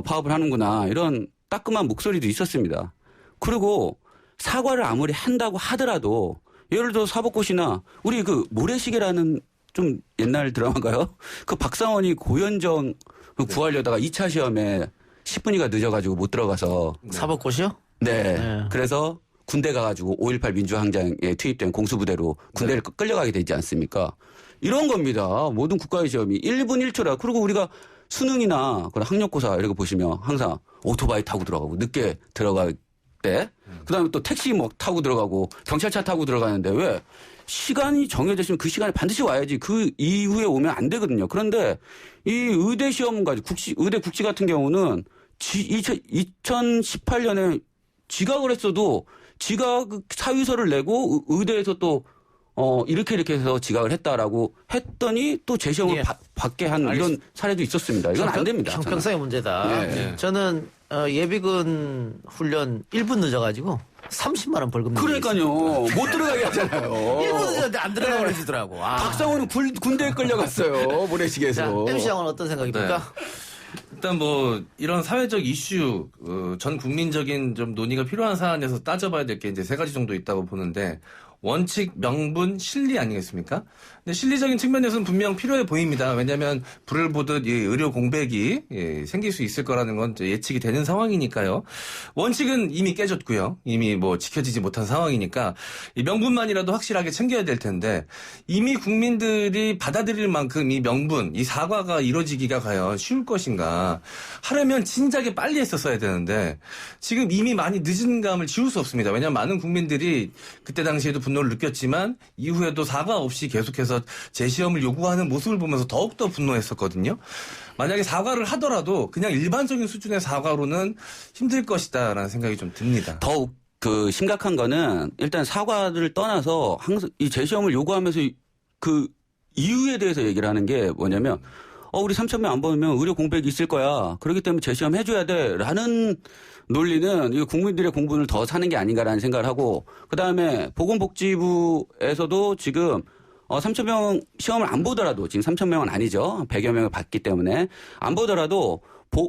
파업을 하는구나 이런 따끔한 목소리도 있었습니다. 그리고 사과를 아무리 한다고 하더라도 예를 들어 사법고시나 우리 그 모래시계라는 좀 옛날 드라마인가요? 그 박상원이 고현정 구하려다가 2차 시험에 10분이가 늦어가지고 못 들어가서 사법고시요? 네. 그래서 군대 가가지고 5.18 민주항쟁에 투입된 공수부대로 군대를 끌려가게 되지 않습니까? 이런 겁니다. 모든 국가의 시험이 1분 1초라. 그리고 우리가 수능이나 그런 학력고사 이런 거 보시면 항상 오토바이 타고 들어가고 늦게 들어갈 때 그다음에 또 택시 뭐 타고 들어가고 경찰차 타고 들어가는데 왜 시간이 정해져 있으면 그 시간에 반드시 와야지 그 이후에 오면 안 되거든요. 그런데 이 의대 시험까지 의대 국시 같은 경우는 2018년에 지각을 했어도 지각 사유서를 내고 의대에서 또 이렇게 해서 지각을 했다라고 했더니 또 재시험을 받게 한 이런 사례도 있었습니다. 이건 안 됩니다. 형평성의 문제다. 네. 저는 예비군 훈련 1분 늦어가지고 30만 원 벌금. 그러니까요. 못 들어가게 하잖아요. 1분 늦었는데 안 들어가고 그러시더라고. 박상원은 군대에 끌려갔어요. 모래시계에서. MC 양은 어떤 생각입니까? 네. 일단 뭐 이런 사회적 이슈, 전 국민적인 좀 논의가 필요한 사안에서 따져봐야 될 게 이제 3가지 정도 있다고 보는데 원칙, 명분, 실리 아니겠습니까? 근데 실리적인 측면에서는 분명 필요해 보입니다. 왜냐하면 불을 보듯 이 의료 공백이 생길 수 있을 거라는 건 예측이 되는 상황이니까요. 원칙은 이미 깨졌고요. 이미 뭐 지켜지지 못한 상황이니까 이 명분만이라도 확실하게 챙겨야 될 텐데 이미 국민들이 받아들일 만큼 이 명분, 이 사과가 이루어지기가 과연 쉬울 것인가? 하려면 진작에 빨리 했었어야 되는데 지금 이미 많이 늦은 감을 지울 수 없습니다. 왜냐하면 많은 국민들이 그때 당시에도 분노를 느꼈지만 이후에도 사과 없이 계속해서 재시험을 요구하는 모습을 보면서 더욱더 분노했었거든요. 만약에 사과를 하더라도 그냥 일반적인 수준의 사과로는 힘들 것이다라는 생각이 좀 듭니다. 더욱 그 심각한 거는 일단 사과를 떠나서 항상 이 재시험을 요구하면서 그 이유에 대해서 얘기를 하는 게 뭐냐면 우리 3,000명 안 보면 의료 공백이 있을 거야. 그렇기 때문에 재시험 해줘야 돼. 라는 논리는 이 국민들의 공분을 더 사는 게 아닌가라는 생각을 하고 그다음에 보건복지부에서도 지금 3,000명 시험을 안 보더라도 지금 3,000명은 아니죠. 100여 명을 받기 때문에 안 보더라도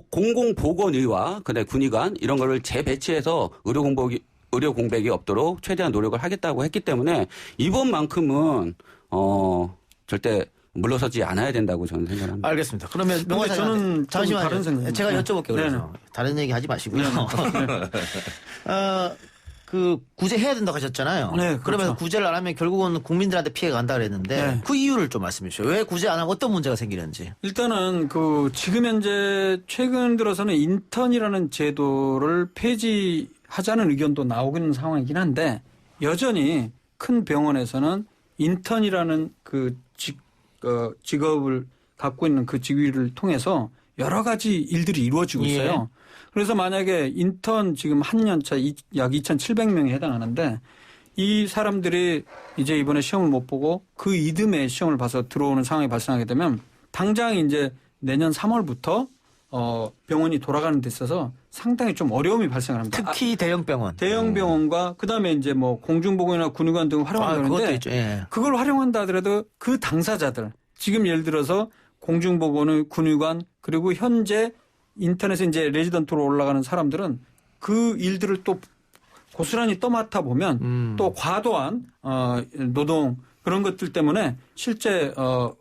공공보건의와 그다음에 군의관 이런 거를 재배치해서 의료 공백이 없도록 최대한 노력을 하겠다고 했기 때문에 이번만큼은 절대 물러서지 않아야 된다고 저는 생각합니다. 알겠습니다. 그러면 명화 저는 잠시만요. 다른 생각. 제가 여쭤볼게요. 그래서 다른 얘기 하지 마시고요. 그 구제해야 된다고 하셨잖아요. 네, 그렇죠. 그러면 구제를 안 하면 결국은 국민들한테 피해가 간다 그랬는데 그 이유를 좀 말씀해 주세요. 왜 구제 안 하면 어떤 문제가 생기는지. 일단은 그 지금 현재 최근 들어서는 인턴이라는 제도를 폐지하자는 의견도 나오고 있는 상황이긴 한데 여전히 큰 병원에서는 인턴이라는 그 직업을 갖고 있는 그 직위를 통해서 여러 가지 일들이 이루어지고 있어요. 그래서 만약에 인턴 지금 한 년차 약 2,700명에 해당하는데 이 사람들이 이제 이번에 시험을 못 보고 그 이듬해 시험을 봐서 들어오는 상황이 발생하게 되면 당장 이제 내년 3월부터 병원이 돌아가는 데 있어서 상당히 좀 어려움이 발생을 합니다. 특히 대형 병원. 대형 병원과 그다음에 이제 뭐 공중보건이나 군의관 등을 활용하는데 그걸 활용한다 하더라도 그 당사자들 지금 예를 들어서 공중보건의 군의관 그리고 현재 인터넷에 이제 레지던트로 올라가는 사람들은 그 일들을 또 고스란히 떠맡아 보면 또 과도한 노동 그런 것들 때문에 실제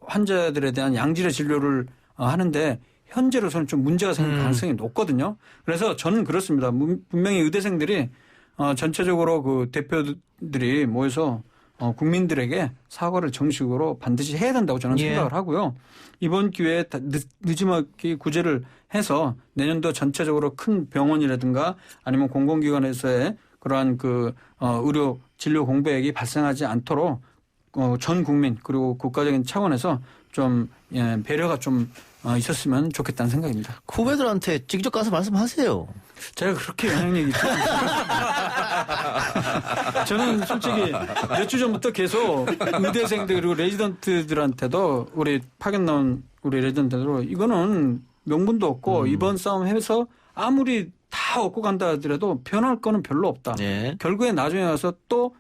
환자들에 대한 양질의 진료를 하는데 현재로서는 좀 문제가 생길 가능성이 높거든요. 그래서 저는 그렇습니다. 분명히 의대생들이 전체적으로 그 대표들이 모여서 국민들에게 사과를 정식으로 반드시 해야 된다고 저는 생각을 하고요. 이번 기회에 늦지막히 구제를 해서 내년도 전체적으로 큰 병원이라든가 아니면 공공기관에서의 그러한 그 의료 진료 공백이 발생하지 않도록 전 국민 그리고 국가적인 차원에서 좀 배려가 좀 있었으면 좋겠다는 생각입니다. 후배들한테 직접 가서 말씀하세요. 제가 그렇게 영향력이 있죠. 저는 솔직히 몇 주 전부터 계속 의대생들 그리고 레지던트들한테도 우리 파견 나온 우리 레지던트들로 이거는 명분도 없고 이번 싸움 해서 아무리 다 얻고 간다 하더라도 변할 거는 별로 없다. 결국에 나중에 와서 또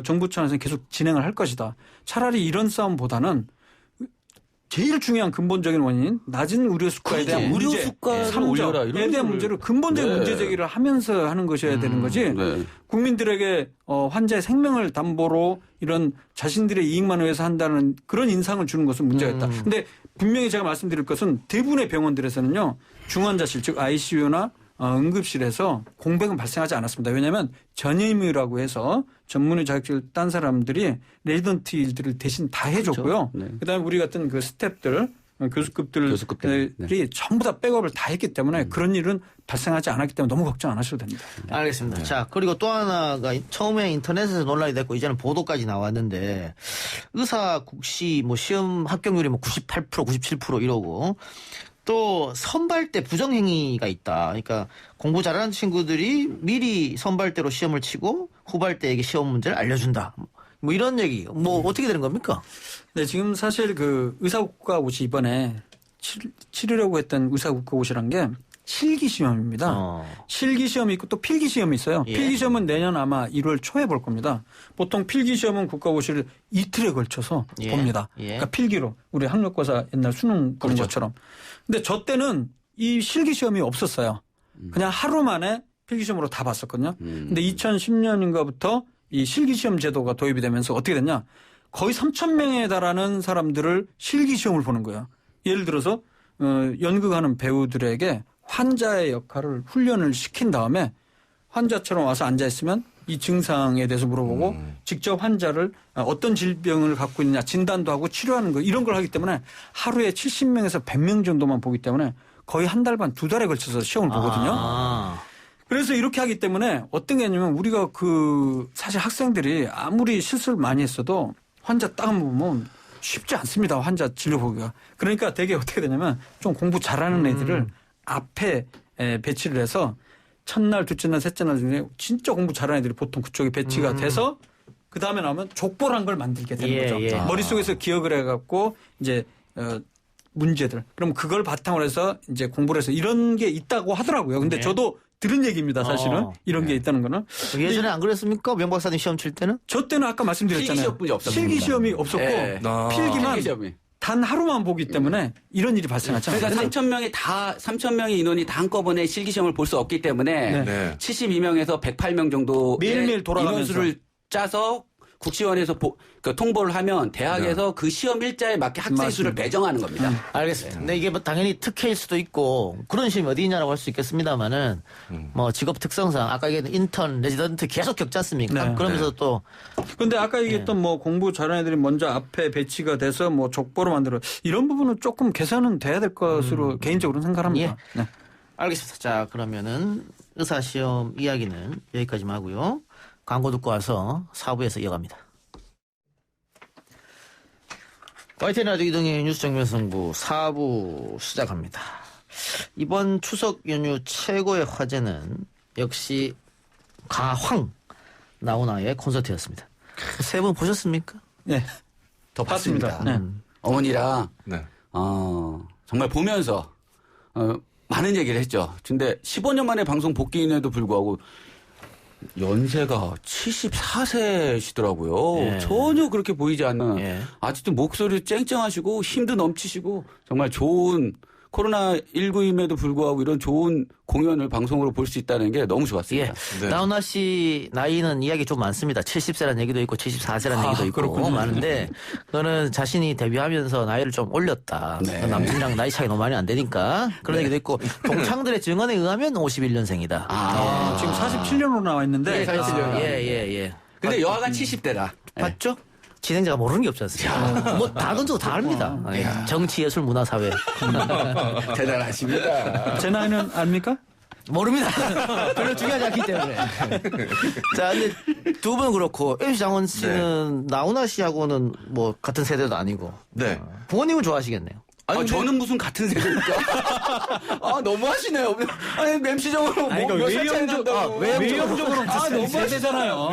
정부 차원에서 계속 진행을 할 것이다. 차라리 이런 싸움보다는 제일 중요한 근본적인 원인인 낮은 의료 수가에 대한 의료 문제, 수가를 올려라 이런 대한 문제를 근본적인 문제 제기를 하면서 하는 것이어야 되는 거지. 국민들에게 환자의 생명을 담보로 이런 자신들의 이익만 위해서 한다는 그런 인상을 주는 것은 문제가 있다. 근데 분명히 제가 말씀드릴 것은 대부분의 병원들에서는요. 중환자실 즉 ICU나 응급실에서 공백은 발생하지 않았습니다. 왜냐하면 전임의라고 해서 전문의 자격증을 딴 사람들이 레지던트 일들을 대신 다 해줬고요. 그렇죠. 그다음에 우리 같은 그 스태프들, 교수급들이 전부 다 백업을 다 했기 때문에 그런 일은 발생하지 않았기 때문에 너무 걱정 안 하셔도 됩니다. 알겠습니다. 자, 그리고 또 하나가 처음에 인터넷에서 논란이 됐고 이제는 보도까지 나왔는데 의사 국시 뭐 시험 합격률이 뭐 98%, 97% 이러고 또 선발 때 부정행위가 있다. 그러니까 공부 잘하는 친구들이 미리 선발대로 시험을 치고 후발대에게 시험 문제를 알려준다. 뭐 이런 얘기. 뭐 어떻게 되는 겁니까? 네, 지금 사실 그 의사국가고시 이번에 치르려고 했던 의사국가고시란 게 실기시험입니다. 실기시험이 있고 또 필기시험이 있어요. 필기시험은 내년 아마 1월 초에 볼 겁니다. 보통 필기시험은 국가고시를 이틀에 걸쳐서 봅니다. 그러니까 필기로 우리 학력고사 옛날 수능 보는 것처럼. 근데 저 때는 이 실기시험이 없었어요. 그냥 하루 만에 필기시험으로 다 봤었거든요. 근데 2010년인가부터 이 실기시험 제도가 도입이 되면서 어떻게 됐냐. 거의 3,000명에 달하는 사람들을 실기시험을 보는 거예요. 예를 들어서 연극하는 배우들에게 환자의 역할을 훈련을 시킨 다음에 환자처럼 와서 앉아있으면 이 증상에 대해서 물어보고 직접 환자를 어떤 질병을 갖고 있느냐 진단도 하고 치료하는 거 이런 걸 하기 때문에 하루에 70명에서 100명 정도만 보기 때문에 거의 한 달 반, 두 달에 걸쳐서 시험을 보거든요. 그래서 이렇게 하기 때문에 어떤 게 아니면 우리가 사실 학생들이 아무리 실수를 많이 했어도 환자 딱 보면 쉽지 않습니다. 환자 진료 보기가. 그러니까 되게 어떻게 되냐면 좀 공부 잘하는 애들을 앞에 배치를 해서 첫날, 둘째 날, 셋째 날 중에 진짜 공부 잘하는 애들이 보통 그쪽에 배치가 돼서 그 다음에 나오면 족보란 걸 만들게 되는 거죠. 머릿속에서 기억을 해갖고 이제 문제들. 그럼 그걸 바탕으로 해서 이제 공부를 해서 이런 게 있다고 하더라고요. 근데 저도 들은 얘기입니다. 사실은 이런 게 있다는 거는. 예전에 안 그랬습니까? 명 박사님 시험 칠 때는? 저 때는 아까 말씀드렸잖아요. 실기시험이 없었고 필기만 단 하루만 보기 때문에 이런 일이 발생하죠. 그러니까 3,000명의 인원이 다 한꺼번에 실기시험을 볼 수 없기 때문에 72명에서 108명 정도 매일매일 돌아가면서 인원수를 짜서 국시원에서 통보를 하면 대학에서 그 시험 일자에 맞게 학생 수를 배정하는 겁니다. 알겠습니다. 근데 이게 뭐 당연히 특혜일 수도 있고 그런 시험이 어디 있냐라고 할 수 있겠습니다만은 뭐 직업 특성상 아까 얘기했던 인턴, 레지던트 계속 겪지 않습니까? 그러면서 또. 근데 아까 얘기했던 뭐 공부 잘하는 애들이 먼저 앞에 배치가 돼서 뭐 족보로 만들어 이런 부분은 조금 개선은 돼야 될 것으로 개인적으로는 생각합니다. 네. 알겠습니다. 자, 그러면은 의사시험 이야기는 여기까지만 하고요. 광고 듣고 와서 4부에서 이어갑니다. YTN 라디오 이동의 뉴스 정면 승부 4부 시작합니다. 이번 추석 연휴 최고의 화제는 역시 가황 나훈아의 콘서트였습니다. 세 분 보셨습니까? 네. 더 봤습니다. 어머니랑 정말 보면서 많은 얘기를 했죠. 근데 15년 만에 방송 복귀인에도 불구하고 연세가 74세시더라고요. 전혀 그렇게 보이지 않는 아직도 목소리 쨍쨍하시고 힘도 넘치시고 정말 좋은 코로나19임에도 불구하고 이런 좋은 공연을 방송으로 볼 수 있다는 게 너무 좋았습니다. 나훈아 씨 나이는 이야기 좀 많습니다. 70세라는 얘기도 있고 74세라는 얘기도 있고 그렇군요. 많은데 그거는 자신이 데뷔하면서 나이를 좀 올렸다. 남들이랑 나이 차이 너무 많이 안 되니까 그런 얘기도 있고 동창들의 증언에 의하면 51년생이다. 지금 47년으로 나와 있는데 47년. 근데 여하간 70대라. 봤죠? 진행자가 모르는 게 없지 않습니까? 뭐 다 던져도 다 압니다. 정치, 예술, 문화, 사회. 대단하십니다. 제 나이는 압니까? 모릅니다. 별로 중요하지 않기 때문에. 자, 근데 두 분 그렇고 MC 장원 씨는 나훈아 씨하고는 뭐 같은 세대도 아니고. 부모님은 좋아하시겠네요. 아니, 저는 무슨 같은 세대니까. 아, 너무하시네요. 아니, MC 적으로 외형적으로 같은 세대잖아요.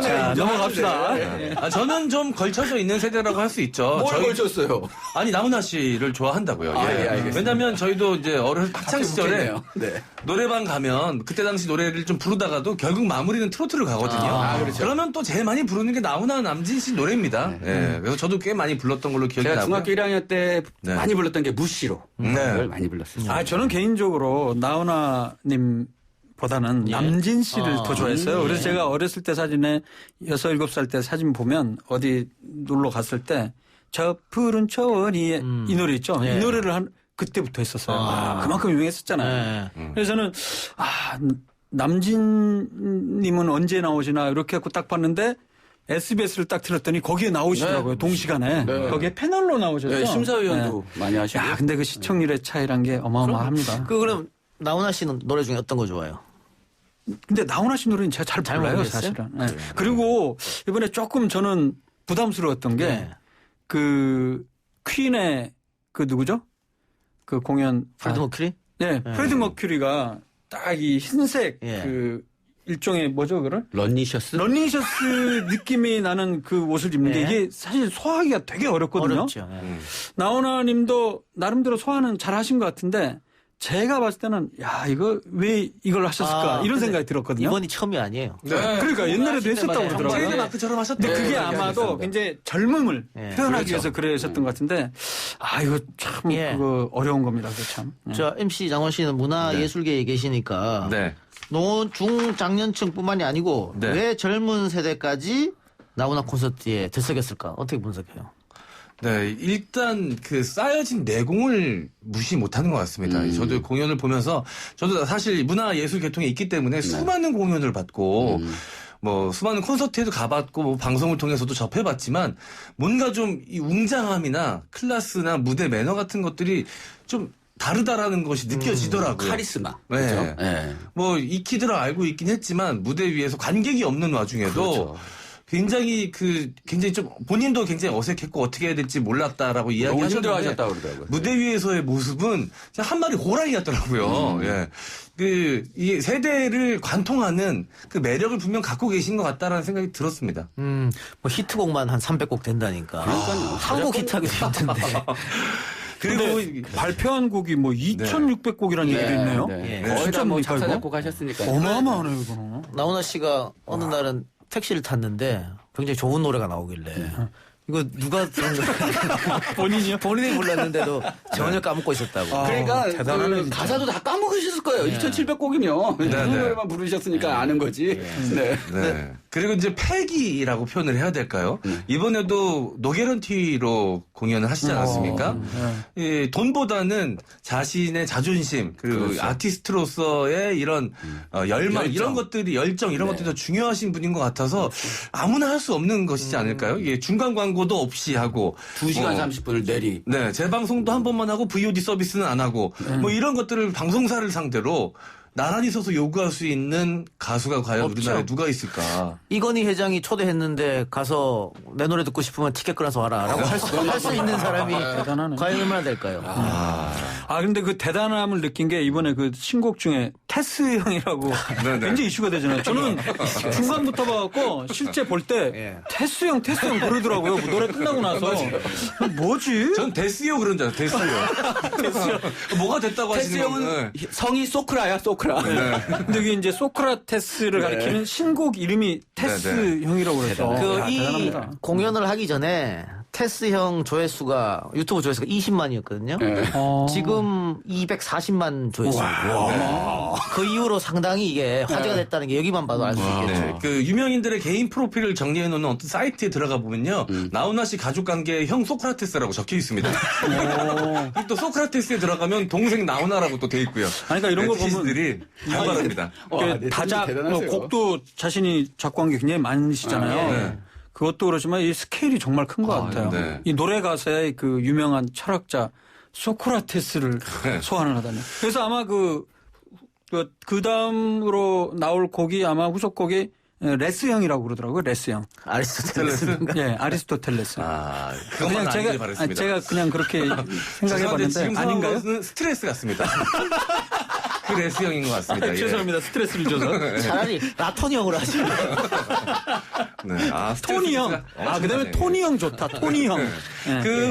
자, 넘어갑시다. 저는 좀 걸쳐져 있는 세대라고 할 수 있죠. 뭘 걸쳤어요? 아니, 나훈아 씨를 좋아한다고요. 예, 알겠습니다. 왜냐면 저희도 이제 학창 시절에 네. 노래방 가면 그때 당시 노래를 좀 부르다가도 결국 마무리는 트로트를 가거든요. 그렇죠. 그러면 또 제일 많이 부르는 게 나훈아 남진 씨 노래입니다. 예. 그래서 저도 꽤 많이 불렀던 걸로 기억이 나고요. 제가 중학교 1학년 때 많이 불렀던 게 무시로. 네. 그걸 많이 불렀어요. 저는 개인적으로 나훈아님 보다는 남진 씨를 더 좋아했어요. 그래서 제가 어렸을 때 사진에 6, 7살 때 사진 보면 어디 놀러 갔을 때 저 푸른 초원이 이 노래 있죠. 이 노래를 그때부터 했었어요. 그만큼 유명했었잖아요. 그래서 저는 남진님은 언제 나오시나 이렇게 하고 딱 봤는데 SBS를 딱 틀었더니 거기에 나오시더라고요. 동시간에. 네. 거기에 패널로 나오셨죠. 네, 심사위원도 많이 하시고. 야, 근데 그 시청률의 차이란 게 어마어마합니다. 그럼 나훈아 씨는 노래 중에 어떤 거 좋아해요? 근데 나훈아 씨 노래는 제가 잘 몰라요, 사실은. 네. 그리고 이번에 조금 저는 부담스러웠던 게 그 퀸의 그 누구죠? 그 공연 프레드 머큐리? 네, 프레드 머큐리가 딱 이 흰색 그 일종의 뭐죠, 그걸? 런니셔스 느낌이 나는 그 옷을 입는데 이게 사실 소화하기가 되게 어렵거든요. 어렵죠. 나훈아 님도 나름대로 소화는 잘 하신 것 같은데 제가 봤을 때는 이거 왜 이걸 하셨을까 이런 생각이 들었거든요. 이번이 처음이 아니에요. 네. 그러니까 옛날에도 했었다고 그러더라고요. 트레이드 마크처럼 하셨던 근데 그게 아마도 굉장히 젊음을 표현하기 위해서 그러셨던 것 같은데 이거 참 그거 어려운 겁니다. 그거 참. 자, MC 장원 씨는 문화예술계에 계시니까 중장년층뿐만이 아니고 왜 젊은 세대까지 나훈아 콘서트에 들썩였을까? 어떻게 분석해요? 네, 일단 그 쌓여진 내공을 무시 못하는 것 같습니다. 저도 공연을 보면서 저도 사실 문화예술 계통에 있기 때문에 수많은 공연을 받고 뭐 수많은 콘서트에도 가봤고 뭐 방송을 통해서도 접해봤지만 뭔가 좀 이 웅장함이나 클래스나 무대 매너 같은 것들이 좀 다르다라는 것이 느껴지더라고요. 카리스마. 네. 그렇죠? 네. 뭐 익히들어 알고 있긴 했지만 무대 위에서 관객이 없는 와중에도 그렇죠. 굉장히 좀 본인도 굉장히 어색했고 어떻게 해야 될지 몰랐다라고 이야기하셨는데 무대 위에서의 모습은 한 마리 호랑이 같더라고요. 이 세대를 관통하는 그 매력을 분명 갖고 계신 것 같다라는 생각이 들었습니다. 뭐 히트곡만 한 300곡 된다니까. 한곡 히트하기도 힘든데. 그리고 발표한 곡이 뭐 2,600곡이라는 얘기도 있네요. 거의 다 뭐 작사 작곡 하셨으니까. 어마어마하네요, 이거는. 나훈아 씨가 어느 날은 택시를 탔는데 굉장히 좋은 노래가 나오길래 이거 누가 들은 거야? 본인이요? 본인이 불렀는데도 전혀 까먹고 있었다고. 그러니까 그 가사도 다 까먹으셨을 거예요. 2,700곡이면 그 노래만 부르셨으니까 아는 거지. 네. 그리고 이제 패기라고 표현을 해야 될까요? 이번에도 노게런티로 공연을 하시지 않았습니까? 돈보다는 자신의 자존심 그리고 아티스트로서의 이런 열망 이런 것들이 열정 이런 것들이 더 중요하신 분인 것 같아서 아무나 할 수 없는 것이지 않을까요? 이게 중간 광고도 없이 하고 2시간 30분을 내리. 네, 재방송도 한 번만 하고 VOD 서비스는 안 하고 뭐 이런 것들을 방송사를 상대로 나란히 서서 요구할 수 있는 가수가 과연 없죠. 우리나라에 누가 있을까? 이건희 회장이 초대했는데 가서 내 노래 듣고 싶으면 티켓 끊어서 와라 라고 할 수 있는 사람이 과연 얼마나 될까요? 근데 그 대단함을 느낀 게 이번에 그 신곡 중에 테스 형이라고 굉장히 이슈가 되잖아요. 저는 중간부터 봐갖고 실제 볼 때 테스 형 그러더라고요. 노래 끝나고 나서. 뭐지? 전 데스요 그런 줄 알았어요. 데스요. 뭐가 됐다고 하시는 테스 형은 성이 소크라야, 소크라. 근데 이게 이제 소크라테스를 가리키는 신곡 이름이 테스 형이라고 그래서. 이 공연을 하기 전에 테스 형 조회수가 유튜브 조회수가 20만이었거든요. 지금 240만 조회수고요. 그 이후로 상당히 이게 화제가 됐다는 게 여기만 봐도 알 수 있겠죠. 그 유명인들의 개인 프로필을 정리해 놓는 어떤 사이트에 들어가 보면요. 나훈아 씨 가족관계에 형 소크라테스라고 적혀 있습니다. 또 소크라테스에 들어가면 동생 나훈아라고 또 돼 있고요. 그러니까 이런 걸 보면 발발합니다. 다작 곡도 자신이 작곡한 게 굉장히 많으시잖아요. 그것도 그렇지만 이 스케일이 정말 큰 것 같아요. 이 노래 가사의 그 유명한 철학자 소크라테스를 소환을 하다니. 그래서 아마 그 다음으로 나올 곡이 아마 후속곡이 레스형이라고 그러더라고요. 레스형. 아리스토텔레스. 예, 아리스토텔레스. 그냥 제가 그냥 그렇게 생각해봤는데 지금 아닌가요? 스트레스 같습니다. 그 레스형인 것 같습니다. 죄송합니다. 스트레스를 줘서. 차라리 라토니형으로 하시죠. 네. 토니형. 그다음에 토니형 좋다. 토니형.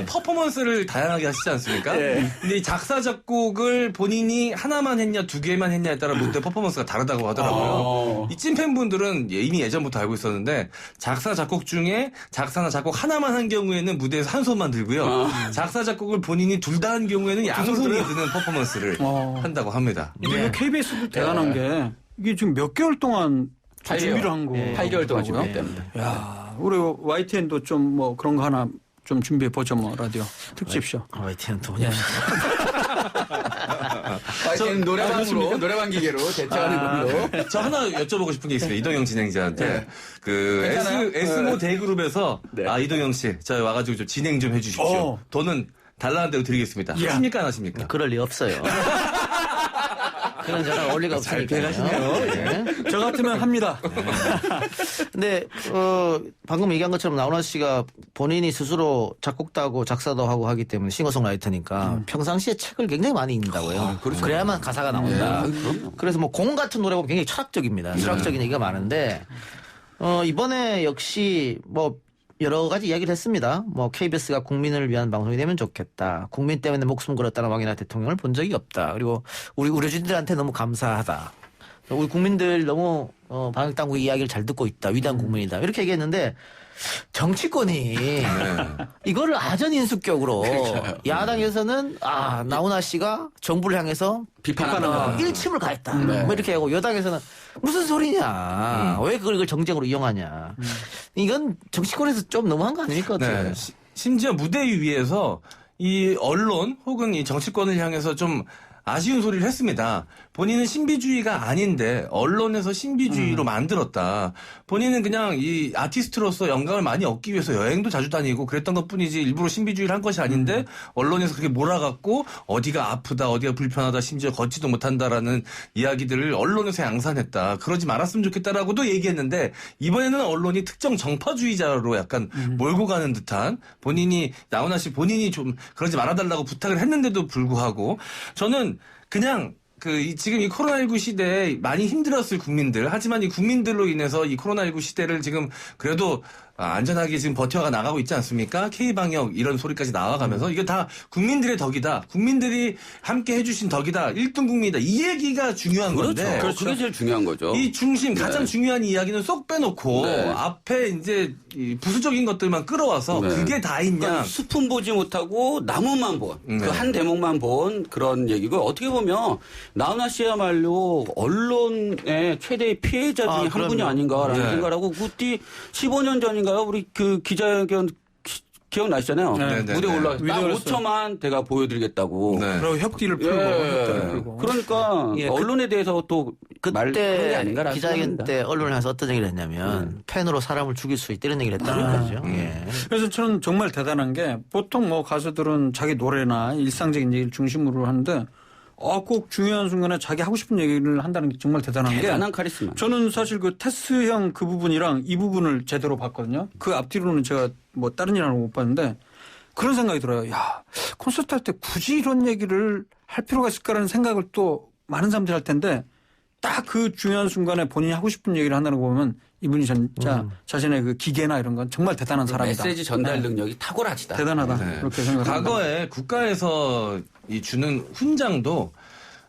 퍼포먼스를 다양하게 하시지 않습니까? 근데 이 작사 작곡을 본인이 하나만 했냐 두 개만 했냐에 따라 무대 퍼포먼스가 다르다고 하더라고요. 이 찐팬분들은 이미 예전부터 알고 있었는데 작사 작곡 중에 작사나 작곡 하나만 한 경우에는 무대에서 한 손만 들고요. 작사 작곡을 본인이 둘 다 한 경우에는 양손이 드는 퍼포먼스를 한다고 합니다. 근데 KBS도 대단한 게 이게 지금 몇 개월 동안 준비를 한 거. 8개월 동안 준비했답니다. 야, 우리 YTN도 좀 뭐 그런 거 하나 좀 준비해 보죠, 뭐 라디오 특집쇼. YTN 돈이 YTN 노래방 기계로 대체하는 걸로. 저 하나 여쭤보고 싶은 게 있습니다. 이동영 진행자한테 S모 대그룹에서 이동영 씨, 저 와가지고 좀 진행 좀 해주십시오. 돈은 달라는 대로 드리겠습니다. 하십니까 안 하십니까? 그럴 리 없어요. 그런 전화 올 리가 없으니까요. 저 같으면 합니다. 근데 방금 얘기한 것처럼 나훈아 씨가 본인이 스스로 작곡도 하고 작사도 하고 하기 때문에 싱어송라이터니까 평상시에 책을 굉장히 많이 읽는다고요. 그래야만 가사가 나온다. 그래서 뭐 공 같은 노래 보면 굉장히 철학적입니다. 철학적인 얘기가 많은데 이번에 역시 뭐 여러 가지 이야기를 했습니다. 뭐 KBS가 국민을 위한 방송이 되면 좋겠다. 국민 때문에 목숨 걸었다는 왕이나 대통령을 본 적이 없다. 그리고 우리 의료진들한테 너무 감사하다. 우리 국민들 너무 방역당국의 이야기를 잘 듣고 있다. 위대한 국민이다. 이렇게 얘기했는데 정치권이 이거를 아전인수격으로 야당에서는 나훈아 씨가 정부를 향해서 비판하는 일침을 가했다. 뭐 이렇게 하고 여당에서는 무슨 소리냐. 왜 그걸 정쟁으로 이용하냐. 이건 정치권에서 좀 너무한 거 아닙니까? 네. 심지어 무대 위에서 이 언론 혹은 이 정치권을 향해서 좀 아쉬운 소리를 했습니다. 본인은 신비주의가 아닌데 언론에서 신비주의로 만들었다. 본인은 그냥 이 아티스트로서 영감을 많이 얻기 위해서 여행도 자주 다니고 그랬던 것뿐이지 일부러 신비주의를 한 것이 아닌데 언론에서 그렇게 몰아갖고 어디가 아프다 어디가 불편하다 심지어 걷지도 못한다라는 이야기들을 언론에서 양산했다. 그러지 말았으면 좋겠다라고도 얘기했는데 이번에는 언론이 특정 정파주의자로 약간 몰고 가는 듯한 본인이 나훈아 씨 본인이 좀 그러지 말아달라고 부탁을 했는데도 불구하고 저는 그냥 지금 이 코로나19 시대에 많이 힘들었을 국민들 하지만 이 국민들로 인해서 이 코로나19 시대를 지금 그래도 안전하게 지금 버텨가 나가고 있지 않습니까? K방역 이런 소리까지 나와가면서 이게 다 국민들의 덕이다. 국민들이 함께 해주신 덕이다. 1등 국민이다. 이 얘기가 중요한 건데. 그렇죠. 그게 제일 중요한 거죠. 이 중심 가장 중요한 이야기는 쏙 빼놓고 앞에 이제 이 부수적인 것들만 끌어와서 그게 다있냐. 그러니까 숲은 보지 못하고 나무만 본. 그 한 대목만 본 그런 얘기고 어떻게 보면 나훈아 씨야말로 언론의 최대의 피해자 중에 한 분이 아닌가라는 생각을 하고 그때 15년 전인가요? 우리 그 기자회견 기억나시잖아요. 무대 올라가서 5초만 제가 보여드리겠다고. 그리고 협디를 풀고. 그러니까 언론에 대해서 또 그때 기자회견 때 언론에서 어떤 얘기를 했냐면 팬으로 사람을 죽일 수 있다 이런 얘기를 했다는 거죠. 그래서 저는 정말 대단한 게 보통 뭐 가수들은 자기 노래나 일상적인 얘기를 중심으로 하는데 꼭 중요한 순간에 자기 하고 싶은 얘기를 한다는 게 정말 대단한 게. 대단한 카리스마. 저는 사실 그 테스형 그 부분이랑 이 부분을 제대로 봤거든요. 그 앞뒤로는 제가 뭐 다른 일하는 못 봤는데 그런 생각이 들어요. 야, 콘서트 할 때 굳이 이런 얘기를 할 필요가 있을까라는 생각을 또 많은 사람들이 할 텐데 딱 그 중요한 순간에 본인이 하고 싶은 얘기를 한다는 거 보면 이분이 진짜 자신의 그 기계나 이런 건 정말 대단한 사람이다. 메시지 전달 능력이 탁월하시다. 대단하다. 그렇게 생각합니다. 과거에 국가에서 주는 훈장도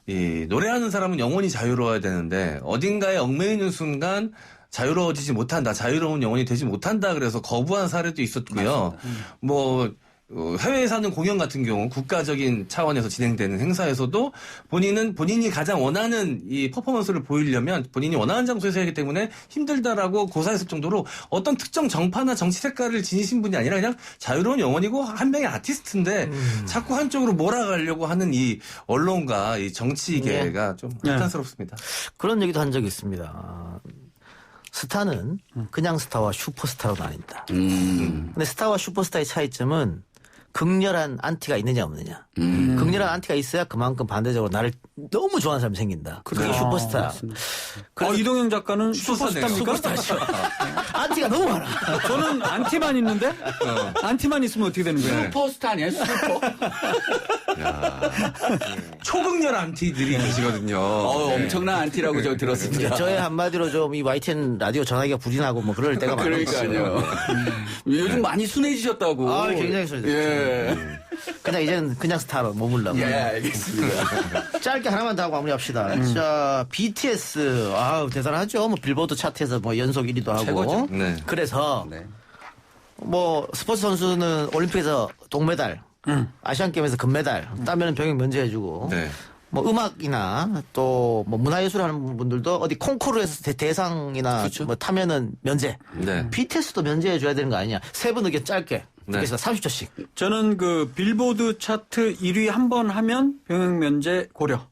이 노래하는 사람은 영원히 자유로워야 되는데 어딘가에 얽매이는 순간 자유로워지지 못한다. 자유로운 영혼이 되지 못한다. 그래서 거부한 사례도 있었고요. 뭐 해외에 사는 공연 같은 경우 국가적인 차원에서 진행되는 행사에서도 본인이 가장 원하는 이 퍼포먼스를 보이려면 본인이 원하는 장소에서 하기 때문에 힘들다라고 고사했을 정도로 어떤 특정 정파나 정치 색깔을 지니신 분이 아니라 그냥 자유로운 영혼이고 한 명의 아티스트인데 자꾸 한쪽으로 몰아가려고 하는 이 언론과 이 정치계가 좀 한탄스럽습니다. 그런 얘기도 한 적이 있습니다. 스타는 그냥 스타와 슈퍼스타로 나뉜다. 근데 스타와 슈퍼스타의 차이점은 극렬한 안티가 있느냐 없느냐. 극렬한 안티가 있어야 그만큼 반대적으로 나를 너무 좋아하는 사람이 생긴다. 그게 슈퍼스타야. 이동영 작가는 슈퍼스타입니까? 슈퍼스타죠. 안티가 너무 많아. 저는 안티만 있는데? 안티만 있으면 어떻게 되는 거예요? 슈퍼스타 아니에요? 슈퍼? 초극렬 안티들이 계시거든요. 엄청난 안티라고 저 들었습니다. 저의 한마디로 좀 이 YTN 라디오 전화기가 부진하고 뭐 그럴 때가 많아요. 그러니까요. 요즘 많이 순해지셨다고. 굉장히 순해졌죠. 예. 그냥 이제는 그냥 스타로 머물라고. 예, 알겠습니다. 짧게 하나만 더 하고 마무리합시다. 자, BTS 대단하죠. 뭐 빌보드 차트에서 뭐 연속 1위도 하고. 최고죠. 네. 그래서 뭐 스포츠 선수는 올림픽에서 동메달, 아시안 게임에서 금메달 따면은 병역 면제해주고. 네. 뭐 음악이나 또 뭐 문화예술 하는 분들도 어디 콩쿠르에서 대상이나 그렇죠. 뭐 타면은 면제. 네. BTS도 면제해줘야 되는 거 아니냐. 세 분 의견 짧게. 그래서 30초씩. 저는 그 빌보드 차트 1위 한 번 하면 병역 면제 고려.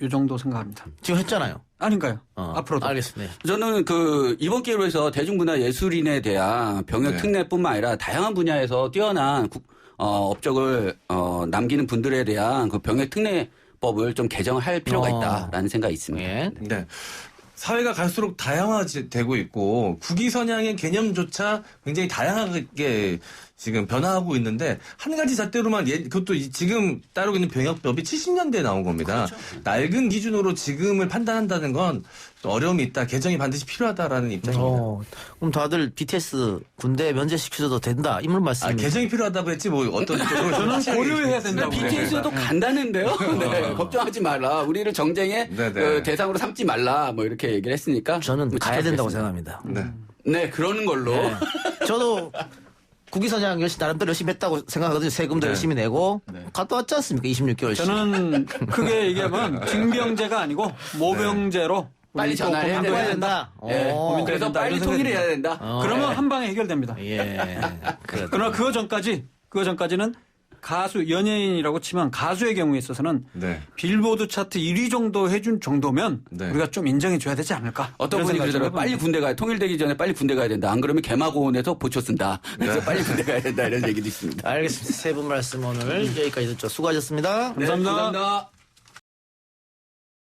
이 정도 생각합니다. 지금 했잖아요. 아닌가요? 앞으로도. 알겠습니다. 저는 이번 기회로 해서 대중문화 예술인에 대한 병역 특례뿐만 아니라 다양한 분야에서 뛰어난 업적을 남기는 분들에 대한 그 병역 특례법을 좀 개정할 필요가 있다라는 생각이 있습니다. 네. 사회가 갈수록 다양화되고 있고 국위선양의 개념조차 굉장히 다양하게 지금 변화하고 있는데 한 가지 잣대로만 그것도 지금 따르고 있는 병역법이 70년대에 나온 겁니다. 그렇죠. 낡은 기준으로 지금을 판단한다는 건 어려움이 있다. 개정이 반드시 필요하다라는 입장입니다. 그럼 다들 BTS 군대 면제시켜줘도 된다. 이런 말씀입니다. 개정이 필요하다고 했지 뭐 어떤 쪽으로 저는 고려해야 된다고. BTS도 간다는데요. 네, 걱정하지 말라. 우리를 정쟁의 대상으로 삼지 말라. 뭐 이렇게 얘기를 했으니까 저는 가야 된다고 생각합니다. 네, 그러는 걸로. 저도 국위선양 나름대로 열심히 했다고 생각하거든요. 세금도 열심히 내고 갔다 왔지 않습니까? 26개월씩. 저는 크게 얘기하면 징병제가 아니고 모병제로 빨리 전화를 해야 된다. 그래서 빨리 통일을 해야 된다. 그러면 한 방에 해결됩니다. 그러나 그거 전까지는 가수, 연예인이라고 치면 가수의 경우에 있어서는 빌보드 차트 1위 정도 해준 정도면 우리가 좀 인정해줘야 되지 않을까. 어떤 분이 그러더라고요. 빨리 군대 가야, 통일되기 전에 빨리 군대 가야 된다. 안 그러면 개마고원에서 보초 쓴다. 그래서 빨리 군대 가야 된다. 이런 얘기도 있습니다. 알겠습니다. 세 분 말씀 오늘 여기까지 듣죠. 수고하셨습니다. 감사합니다.